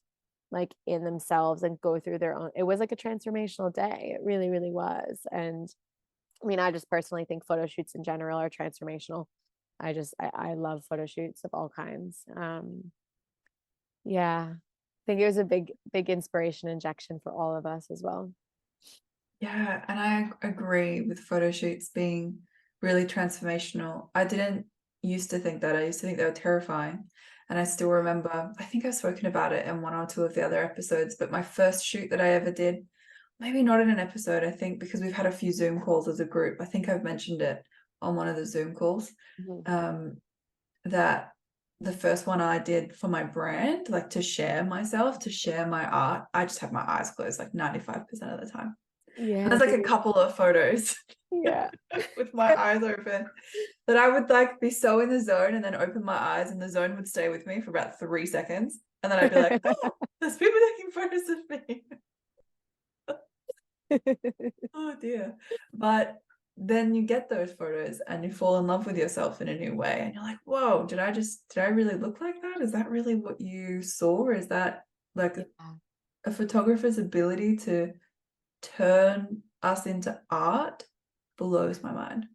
like in themselves, and go through their own, it was like a transformational day. It really, really was. And I mean, I just personally think photo shoots in general are transformational. I love photo shoots of all kinds. Yeah, I think it was a big inspiration injection for all of us as well. Yeah, and I agree with photo shoots being really transformational. I didn't used to think that. I used to think they were terrifying. And I still remember, I think I've spoken about it in 1 or 2 of the other episodes, but my first shoot that I ever did, maybe not in an episode, I think, because we've had a few Zoom calls as a group. I think I've mentioned it on one of the Zoom calls, that the first one I did for my brand, like to share myself, to share my art, I just have my eyes closed like 95% of the time. Yeah, there's like a couple of photos yeah with my eyes open that I would like be so in the zone, and then open my eyes and the zone would stay with me for about 3 seconds, and then I'd be like, oh, there's people taking photos of me. Oh dear. But then you get those photos and you fall in love with yourself in a new way, and you're like, whoa, did I really look like that? Is that really what you saw? Or is that like a photographer's ability to turn us into art blows my mind.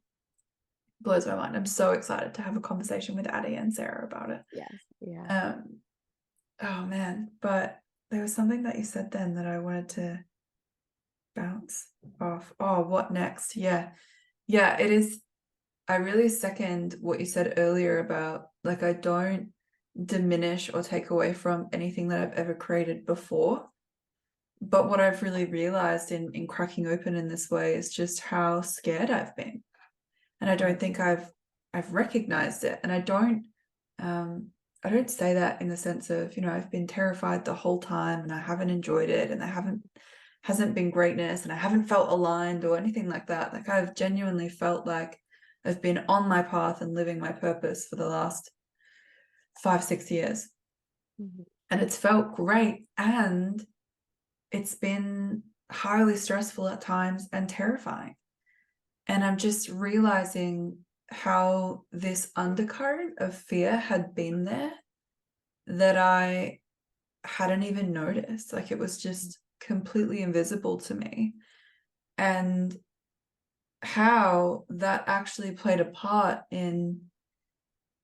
Blows my mind. I'm so excited to have a conversation with Addie and Sarah about it. Yes. Yeah. Oh man, but there was something that you said then that I wanted to bounce off. Oh, what next? Yeah, it is. I really second what you said earlier about, like, I don't diminish or take away from anything that I've ever created before. But what I've really realized in cracking open in this way is just how scared I've been. And I don't think I've recognized it. And I don't say that in the sense of, you know, I've been terrified the whole time and I haven't enjoyed it and hasn't been greatness and I haven't felt aligned or anything like that. Like, I've genuinely felt like I've been on my path and living my purpose for the last 5-6 years. And it's felt great, and it's been highly stressful at times and terrifying. And I'm just realizing how this undercurrent of fear had been there that I hadn't even noticed. Like, it was just completely invisible to me. And how that actually played a part in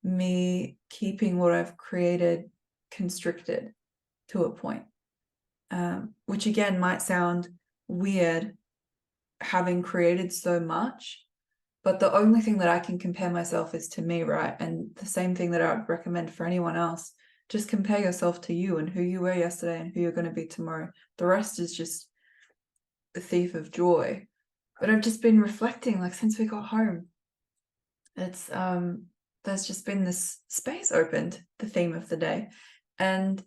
me keeping what I've created constricted to a point, which again might sound weird, having created so much, but the only thing that I can compare myself is to me, right? And the same thing that I would recommend for anyone else, just compare yourself to you and who you were yesterday and who you're going to be tomorrow. The rest is just a thief of joy. But I've just been reflecting, like, since we got home, it's there's just been this space opened, the theme of the day, and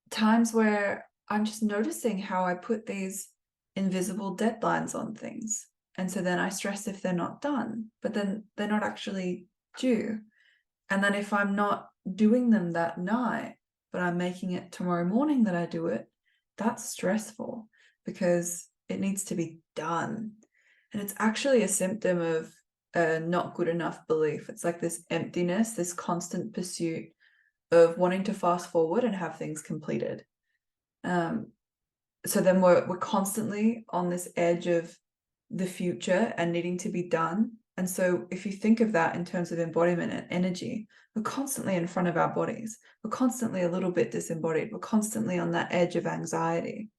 times where I'm just noticing how I put these invisible deadlines on things. And so then I stress if they're not done, but then they're not actually due. And then if I'm not doing them that night, but I'm making it tomorrow morning that I do it, that's stressful because it needs to be done. And it's actually a symptom of a not good enough belief. It's like this emptiness, this constant pursuit of wanting to fast forward and have things completed. So then we're constantly on this edge of the future and needing to be done. And so if you think of that in terms of embodiment and energy, we're constantly in front of our bodies. We're constantly a little bit disembodied. We're constantly on that edge of anxiety.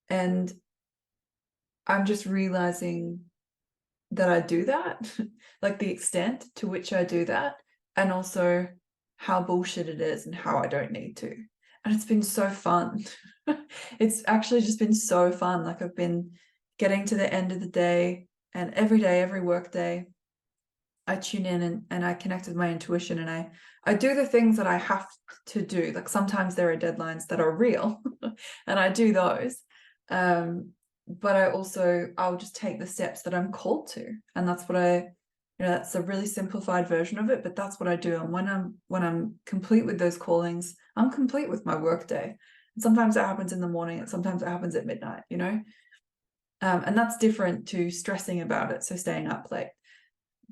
And I'm just realizing that I do that, like the extent to which I do that, and also how bullshit it is and how I don't need to. And it's been so fun. It's actually just been so fun. Like, I've been getting to the end of the day, and every day, every work day, I tune in and I connect with my intuition, and I do the things that I have to do. Like, sometimes there are deadlines that are real and I do those. But I'll just take the steps that I'm called to. And that's what that's a really simplified version of it, but that's what I do. And when I'm complete with those callings, I'm complete with my work day. And sometimes it happens in the morning and sometimes it happens at midnight, you know? And that's different to stressing about it, so staying up late.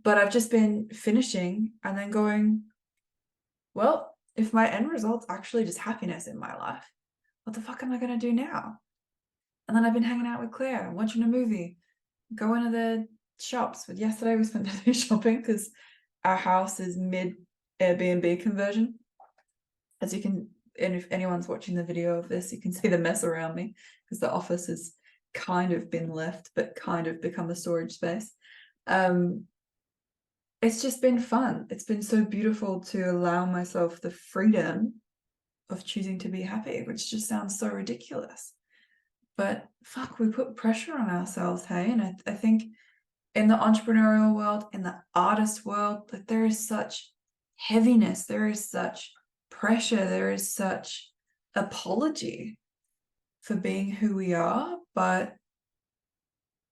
But I've just been finishing and then going, well, if my end result's actually just happiness in my life, what the fuck am I going to do now? And then I've been hanging out with Claire, watching a movie, going to the shops. But yesterday we spent the day shopping because our house is mid Airbnb conversion. As you can, and if anyone's watching the video of this, you can see the mess around me because the office has kind of been left, but kind of become a storage space. It's just been fun. It's been so beautiful to allow myself the freedom of choosing to be happy, which just sounds so ridiculous. But fuck, we put pressure on ourselves, hey? And I think in the entrepreneurial world, in the artist world, like, there is such heaviness, there is such pressure, there is such apology for being who we are, but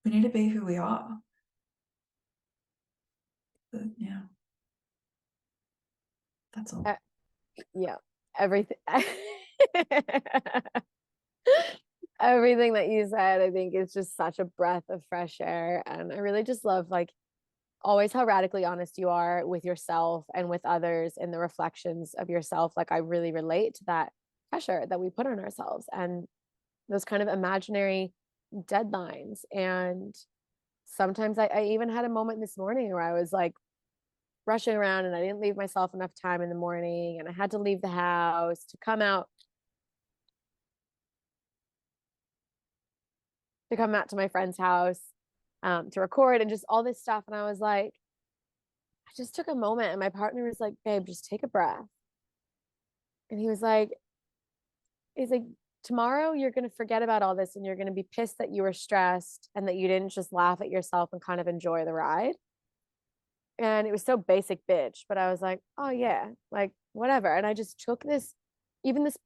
we need to be who we are. But yeah. That's all. Yeah. Everything. Everything that you said, I think, is just such a breath of fresh air. And I really just love, like, always how radically honest you are with yourself and with others in the reflections of yourself. Like, I really relate to that pressure that we put on ourselves and those kind of imaginary deadlines. And sometimes I even had a moment this morning where I was like rushing around and I didn't leave myself enough time in the morning, and I had to leave the house to come out to my friend's house to record and just all this stuff. And I was like, I just took a moment, and my partner was like, babe, just take a breath. And he's like, tomorrow you're going to forget about all this and you're going to be pissed that you were stressed and that you didn't just laugh at yourself and kind of enjoy the ride. And it was so basic bitch, but I was like, oh yeah, like whatever. And I just took this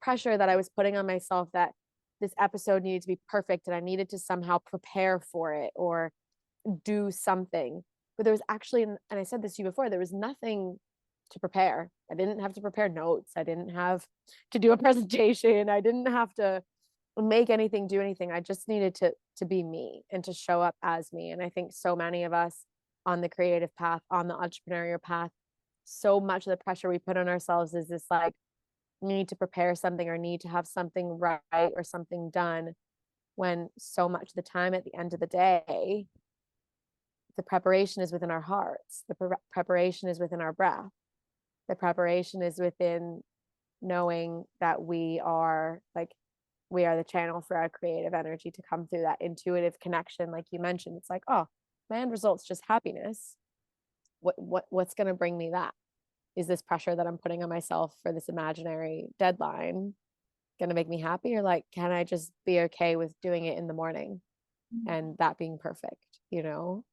pressure that I was putting on myself, that this episode needed to be perfect and I needed to somehow prepare for it or do something. But there was actually, and I said this to you before, there was nothing to prepare. I didn't have to prepare notes. I didn't have to do a presentation. I didn't have to make anything, do anything. I just needed to be me and to show up as me. And I think so many of us on the creative path, on the entrepreneurial path, so much of the pressure we put on ourselves is this like, need to prepare something or need to have something right or something done, when so much of the time at the end of the day, the preparation is within our hearts. The preparation is within our breath. The preparation is within knowing that we are the channel for our creative energy to come through, that intuitive connection. Like you mentioned, it's like, oh, my end result's just happiness. What's going to bring me that? Is this pressure that I'm putting on myself for this imaginary deadline going to make me happy? Or like, can I just be okay with doing it in the morning and that being perfect, you know?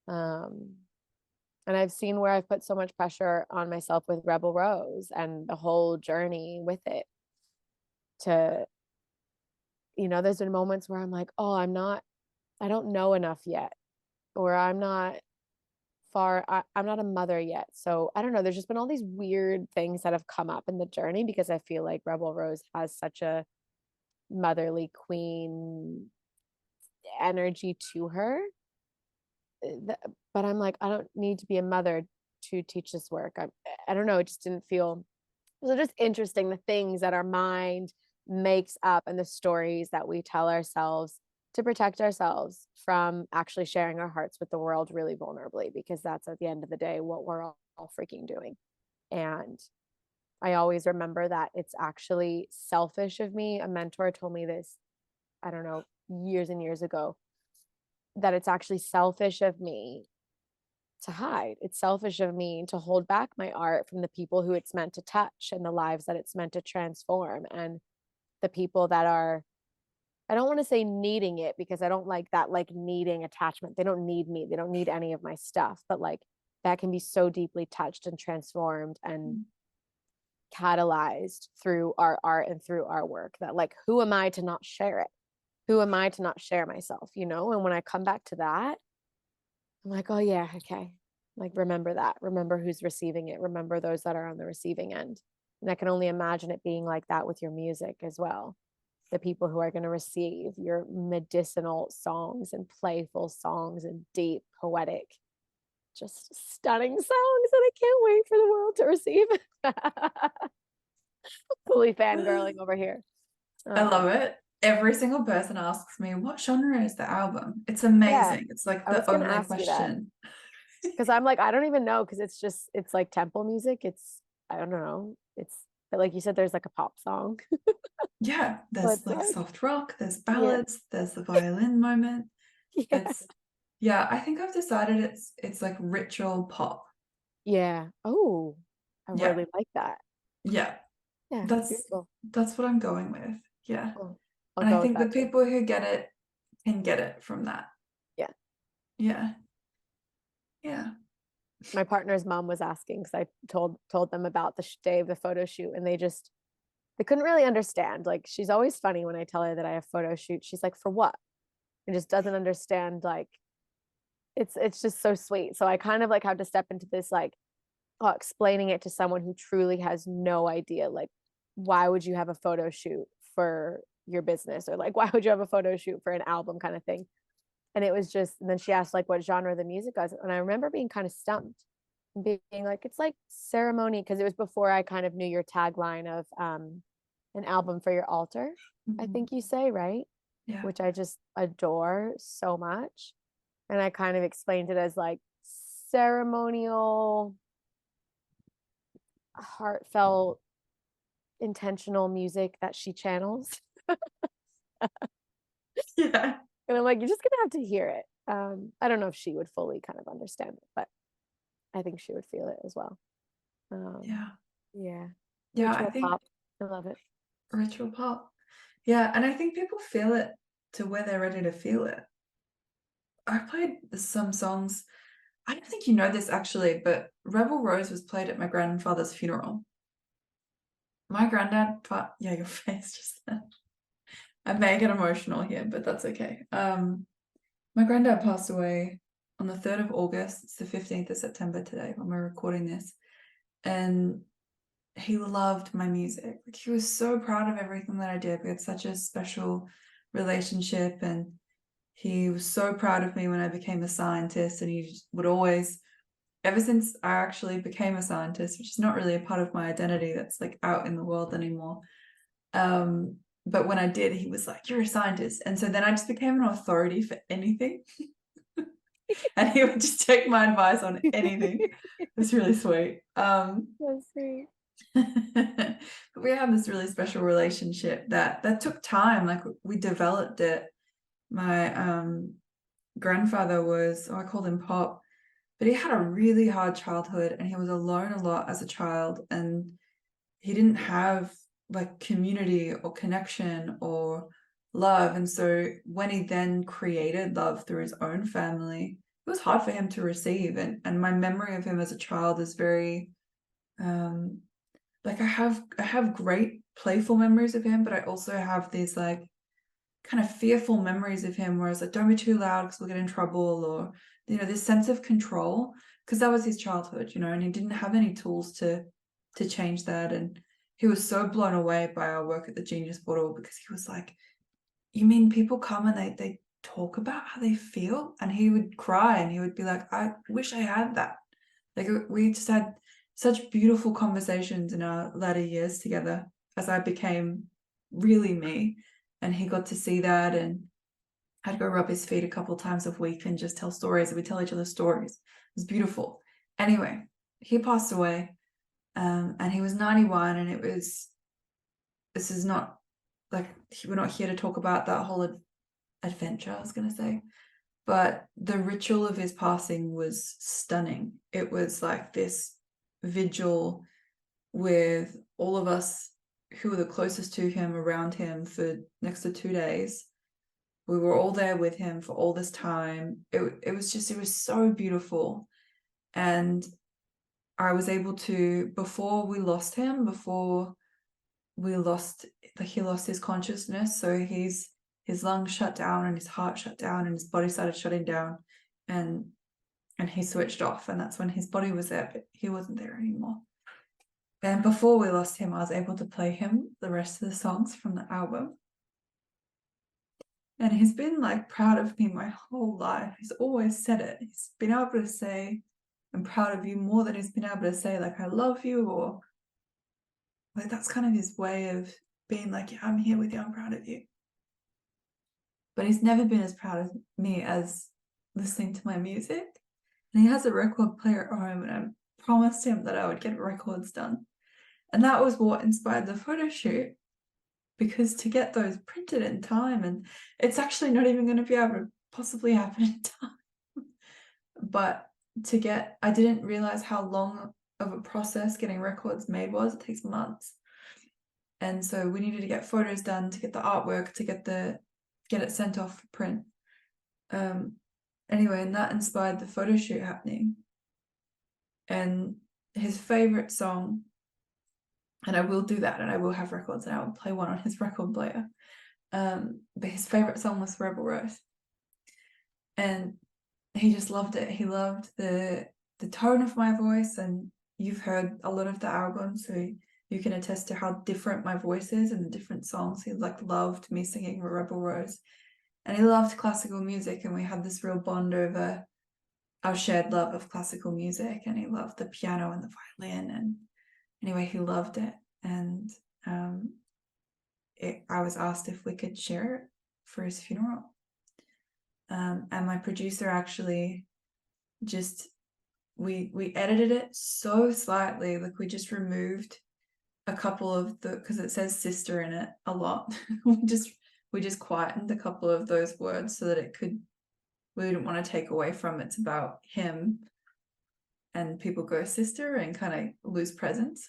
And I've seen where I've put so much pressure on myself with Rebel Rose and the whole journey with it, to, you know, there's been moments where I'm like, oh, I don't know enough yet, or I'm not I'm not a mother yet. So I don't know. There's just been all these weird things that have come up in the journey, because I feel like Rebel Rose has such a motherly queen energy to her. But I'm like, I don't need to be a mother to teach this work. I don't know. It just didn't feel, so just interesting, the things that our mind makes up and the stories that we tell ourselves to protect ourselves from actually sharing our hearts with the world really vulnerably, because that's at the end of the day what we're all freaking doing. And I always remember that it's actually selfish of me. A mentor told me this, I don't know, years and years ago, that it's actually selfish of me to hide. It's selfish of me to hold back my art from the people who it's meant to touch and the lives that it's meant to transform, and the people that are, I don't want to say needing it, because I don't like that, like needing attachment. They don't need me. They don't need any of my stuff, but like that can be so deeply touched and transformed and catalyzed through our art and through our work, that like, who am I to not share it? Who am I to not share myself, you know? And when I come back to that, I'm like, oh yeah, okay. Like, remember that, remember who's receiving it, remember those that are on the receiving end. And I can only imagine it being like that with your music as well. The people who are going to receive your medicinal songs and playful songs and deep, poetic, just stunning songs that I can't wait for the world to receive. Fully fangirling over here. I love it. Every single person asks me, what genre is the album? It's amazing. Yeah, it's like I was the gonna only ask you that. question. Because I'm like, I don't even know, because it's like temple music. I don't know. But like you said, there's like a pop song. Yeah, So there's it's like like, soft rock, there's yeah, ballads, there's the violin moment. yeah, Yeah, I think I've decided it's like ritual pop. yeah. Oh, I Yeah, really like that. yeah. Yeah, That's beautiful. that's what I'm going with. Yeah. Cool. I'll And I go with think the that too. people who get it can get it from that. Yeah. Yeah. Yeah. My partner's mom was asking, because I told them about the day of the photo shoot, and they couldn't really understand. Like, she's always funny when I tell her that I have photo shoot. She's like, for what? And just doesn't understand. Like, it's just so sweet. So I kind of like have to step into this, like, explaining it to someone who truly has no idea. Like, why would you have a photo shoot for your business, or like, why would you have a photo shoot for an album, kind of thing? And it was just, and then she asked like what genre the music was, and I remember being kind of stumped, being like, it's like ceremony, because it was before I kind of knew your tagline of an album for your altar, I think you say, right? Yeah. Which I just adore so much. And I kind of explained it as like ceremonial, heartfelt, intentional music that she channels. Yeah. And I'm like, you're just gonna have to hear it. I don't know if she would fully kind of understand it, but I think she would feel it as well. Yeah. Yeah. Yeah, I Ritual think pop. I love it. ritual pop. Yeah, and I think people feel it to where they're ready to feel it. I played some songs. I don't think you know this actually, but Rebel Rose was played at my grandfather's funeral. My granddad, yeah, your face just then. I may get emotional here, but that's okay. My granddad passed away on the 3rd of August. It's the 15th of September today when we're recording this. And he loved my music. Like, he was so proud of everything that I did. We had such a special relationship, and he was so proud of me when I became a scientist. And he would always, ever since I actually became a scientist, which is not really a part of my identity that's like out in the world anymore, but when I did, he was like, "You're a scientist." And so then I just became an authority for anything. And he would just take my advice on anything. It's really sweet. That's sweet. But we have this really special relationship that took time. Like, we developed it. My grandfather was, I called him Pop, but he had a really hard childhood, and he was alone a lot as a child, and he didn't have like community or connection or love. And so when he then created love through his own family, it was hard for him to receive. And my memory of him as a child is very like, I have great playful memories of him, but I also have these like kind of fearful memories of him where it's like, don't be too loud because we'll get in trouble, or this sense of control, because that was his childhood, and he didn't have any tools to change that. And he was so blown away by our work at the Genius Portal, because he was like, "You mean people come and they talk about how they feel?" And he would cry, and he would be like, "I wish I had that." Like, we just had such beautiful conversations in our latter years together as I became really me, and he got to see that. And I'd go rub his feet a couple times a week and just tell stories, and we tell each other stories. It was beautiful. Anyway, he passed away, and he was 91, and this is not like, we're not here to talk about that whole adventure, I was going to say, but the ritual of his passing was stunning. It was like this vigil with all of us who were the closest to him around him for next to 2 days. We were all there with him for all this time. It was so beautiful. And I was able to, before we lost him, he lost his consciousness. So his lungs shut down, and his heart shut down, and his body started shutting down, and he switched off. And that's when his body was there, but he wasn't there anymore. And before we lost him, I was able to play him the rest of the songs from the album. And he's been like proud of me my whole life. He's always said it. He's been able to say, "I'm proud of you," more than he's been able to say like, "I love you," or like, that's kind of his way of being like, "Yeah, I'm here with you, I'm proud of you." But he's never been as proud of me as listening to my music. And he has a record player at home, and I promised him that I would get records done. And that was what inspired the photo shoot, because to get those printed in time, and it's actually not even going to be able to possibly happen in time. But I didn't realize how long of a process getting records made was. It takes months. And so we needed to get photos done, to get the artwork, to get it sent off for print. Anyway, and that inspired the photo shoot happening. And his favorite song, and I will do that, and I will have records, and I will play one on his record player. But his favorite song was Rebel Rose. And he just loved it. He loved the tone of my voice, and you've heard a lot of the album, so you can attest to how different my voice is and the different songs. He like loved me singing Rebel Rose, and he loved classical music, and we had this real bond over our shared love of classical music. And he loved the piano and the violin, and anyway, he loved it. And I was asked if we could share it for his funeral. And my producer actually just, we edited it so slightly, like we just removed a couple of the, because it says sister in it a lot. we just quietened a couple of those words so that it could, we didn't want to take away from it's about him, and people go sister and kind of lose presence.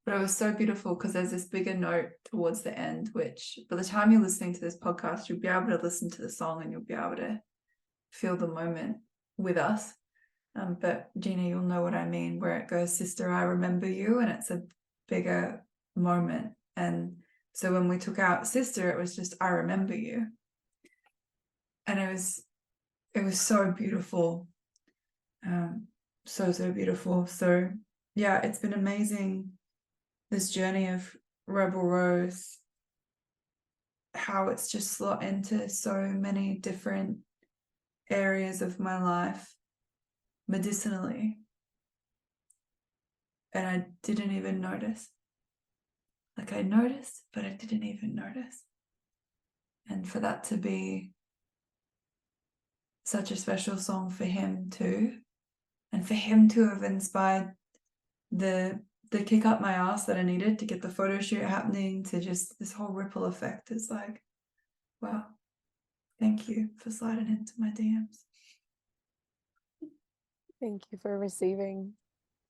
But it was so beautiful because there's this bigger note towards the end, which by the time you're listening to this podcast, you'll be able to listen to the song and you'll be able to feel the moment with us. But Gina, you'll know what I mean, where it goes, sister, I remember you, and it's a bigger moment. And so when we took out sister, it was just, I remember you. And it was so beautiful. So beautiful. So yeah, it's been amazing, this journey of Rebel Rose, how it's just slot into so many different areas of my life medicinally, and I didn't even notice. Like, I noticed, but I didn't even notice. And for that to be such a special song for him too, and for him to have inspired the kick up my ass that I needed to get the photo shoot happening, to just this whole ripple effect is like, wow, thank you for sliding into my DMs. Thank you for receiving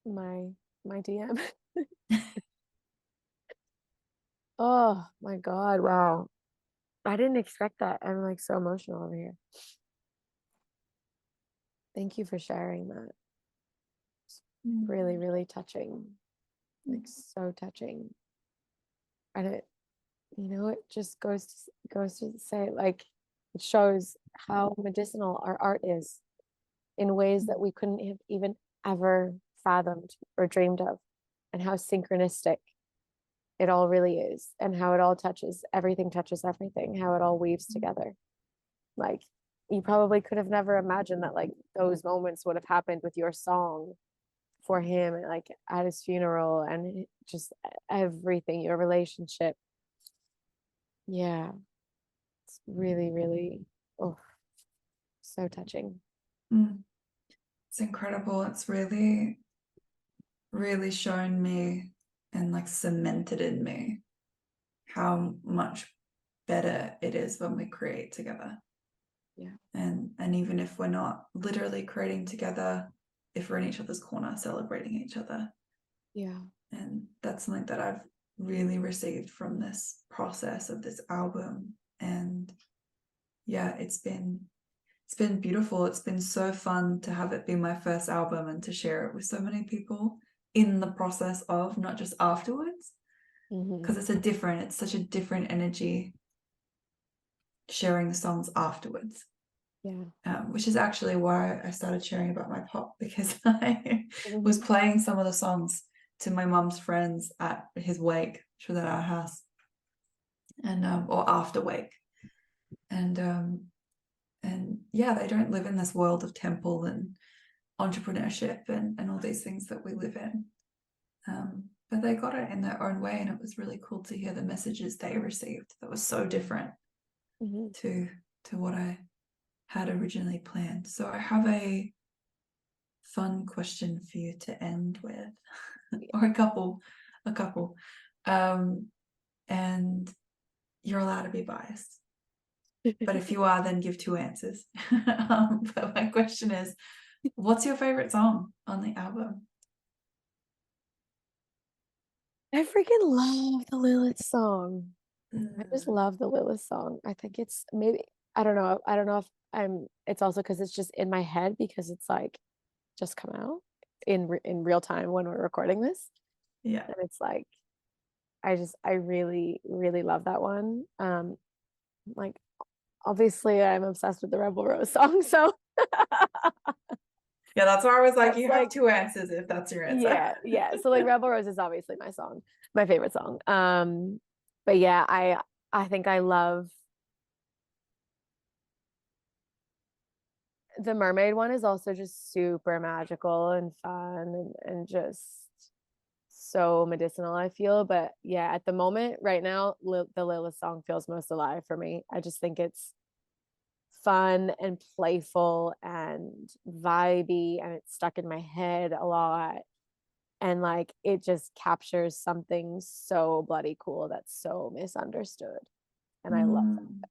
my DM. Oh my God, wow. I didn't expect that. I'm like so emotional over here. Thank you for sharing that. It's really, really touching. Like so touching. And it, it just goes to say, like, it shows how medicinal our art is in ways that we couldn't have even ever fathomed or dreamed of, and how synchronistic it all really is, and how it all touches everything, how it all weaves together. Like, you probably could have never imagined that, like, those moments would have happened with your song for him, and like at his funeral, and just everything, your relationship. Yeah, it's really, really, oh, so touching. It's incredible. It's really, really shown me and like cemented in me how much better it is when we create together. Yeah. And even if we're not literally creating together, if we're in each other's corner celebrating each other. Yeah. And that's something that I've really received from this process of this album. And yeah, it's been beautiful. It's been so fun to have it be my first album and to share it with so many people in the process of, not just afterwards, because it's such a different energy sharing the songs afterwards. Yeah. Which is actually why I started sharing about my pop, because I was playing some of the songs to my mum's friends at his wake, which was at our house, and or after wake, and yeah, they don't live in this world of temple and entrepreneurship and all these things that we live in, but they got it in their own way, and it was really cool to hear the messages they received that was so different to what I had originally planned. So I have a fun question for you to end with, or a couple, and you're allowed to be biased, but if you are, then give two answers. But my question is, what's your favorite song on the album? I freaking love the Lilith song. I just love the Lilith song. I think it's maybe, I don't know if it's also because it's just in my head, because it's like just come out in real time when we're recording this. Yeah. And it's like, I really, really love that one. Like, obviously I'm obsessed with the Rebel Rose song, so yeah, that's why I was like, you have like, two answers if that's your answer. yeah, so like Rebel Rose is obviously my favorite song. But yeah, I think I love the mermaid one. Is also just super magical and fun, and just so medicinal, I feel. But yeah, at the moment right now, the Lilith song feels most alive for me. I just think it's fun and playful and vibey, and it's stuck in my head a lot. And like it just captures something so bloody cool that's so misunderstood. And I love that.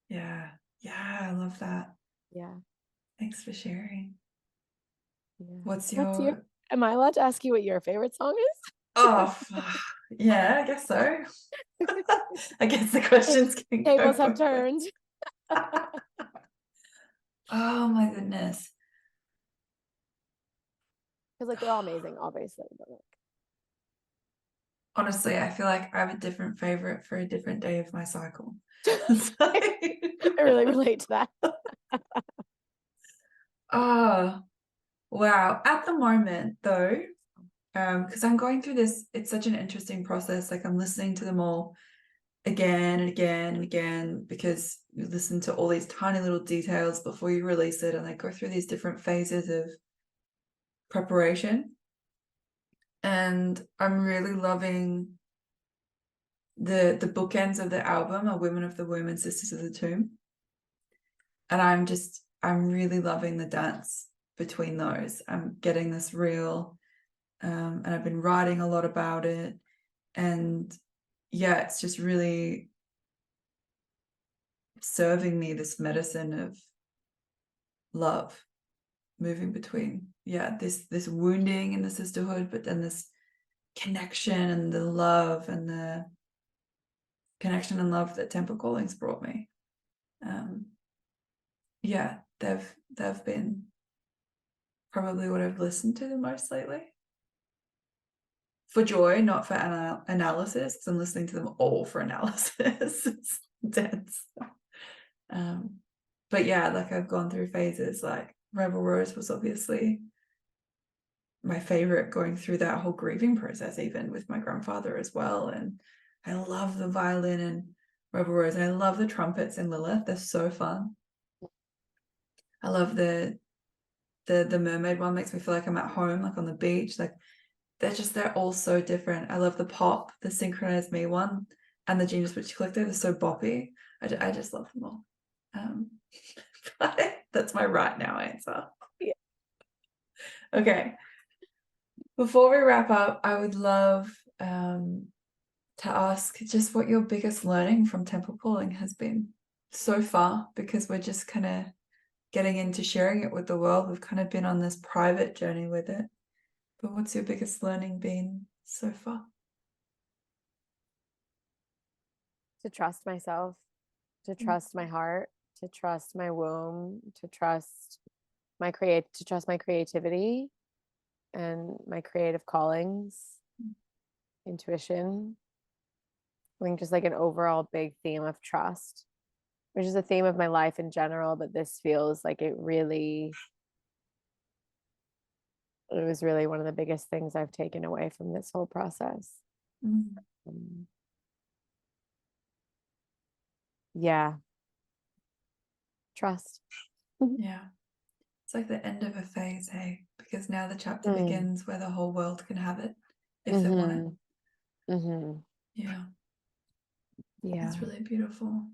Yeah. Yeah, I love that. Yeah. Thanks for sharing. Yeah. What's What's your am I allowed to ask you what your favorite song is? Oh, yeah, I guess so. I guess the questions can go Tables have both ways. turned. Oh my goodness. Because like they're all amazing, obviously. But like Honestly, I feel like I have a different favorite for a different day of my cycle. I really relate to that. Oh, wow. At the moment, though, because I'm going through this, it's such an interesting process. Like I'm listening to them all again and again and again, because you listen to all these tiny little details before you release it, and they go through these different phases of preparation. And I'm really loving the bookends of the album are Women of the Womb and Sisters of the Tomb. And I'm really loving the dance between those. I'm getting this real, and I've been writing a lot about it. And yeah, it's just really serving me this medicine of love, moving between, yeah, this wounding in the sisterhood, but then this connection and the love and the connection and love that Temple Callings brought me. Yeah, they've been probably what I've listened to the most lately. For joy, not for analysis, because I'm listening to them all for analysis. It's dense. But yeah, like I've gone through phases. Like Rebel Rose was obviously my favorite, going through that whole grieving process, even with my grandfather as well. And I love the violin in Rebel Rose, and I love the trumpets in Lilith. They're so fun. I love the mermaid one. Makes me feel like I'm at home, like on the beach. Like they're all so different. I love the pop, the Synchronize Me one, and the Genius Witch Collective. They're so boppy. I just love them all. That's my right now answer. Yeah. Okay. Before we wrap up, I would love to ask just what your biggest learning from Temple Calling has been so far, because we're just kind of getting into sharing it with the world. We've kind of been on this private journey with it. But what's your biggest learning been so far? To trust myself, to trust my heart, to trust my womb, to trust my creativity and my creative callings, intuition. I think just like an overall big theme of trust, which is a theme of my life in general, but this feels like it was really one of the biggest things I've taken away from this whole process. Yeah. Trust. Yeah. It's like the end of a phase, hey? Because now the chapter begins where the whole world can have it if they want it. Yeah. Yeah. That's really beautiful.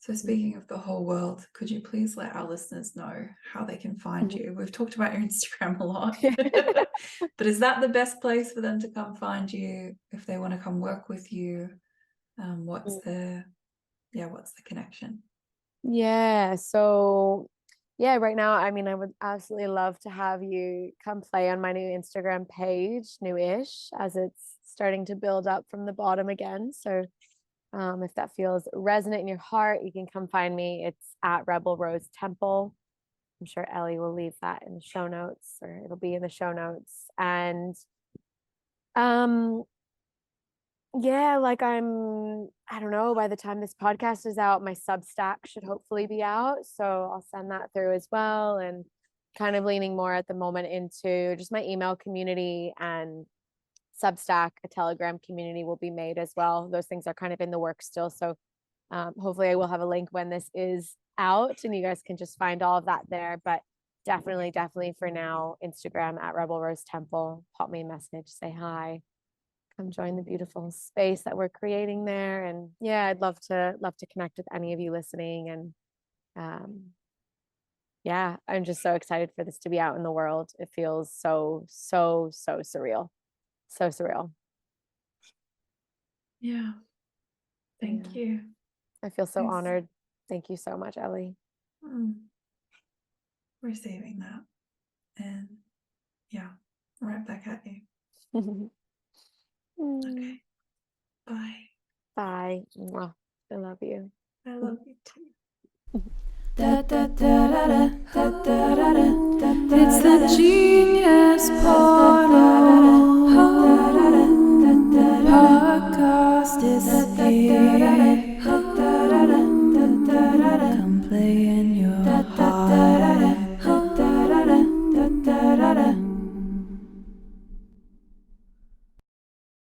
So speaking of the whole world, could you please let our listeners know how they can find you? We've talked about your Instagram a lot, but is that the best place for them to come find you if they want to come work with you? What's the connection? Yeah. So yeah, right now, I mean, I would absolutely love to have you come play on my new Instagram page, newish, as it's starting to build up from the bottom again. So if that feels resonant in your heart, you can come find me. It's at Rebel Rose Temple. I'm sure Ellie will leave that in the show notes, or it'll be in the show notes. And yeah, like I don't know, by the time this podcast is out, my Substack should hopefully be out. So I'll send that through as well. And kind of leaning more at the moment into just my email community, and Substack, a Telegram community will be made as well. Those things are kind of in the works still. So hopefully I will have a link when this is out and you guys can just find all of that there. But definitely for now, Instagram at Rebel Rose Temple. Pop me a message, say hi. Come join the beautiful space that we're creating there. And yeah, I'd love to connect with any of you listening. And yeah, I'm just so excited for this to be out in the world. It feels so surreal. So surreal. Yeah. Thank you. I feel so Thanks. honored. Thank you so much, Ellie. Receiving that. And yeah, right back at you. Okay. Bye. Bye. Mwah. I love you. I love you too. Da da da da da da da da da. It's the Gina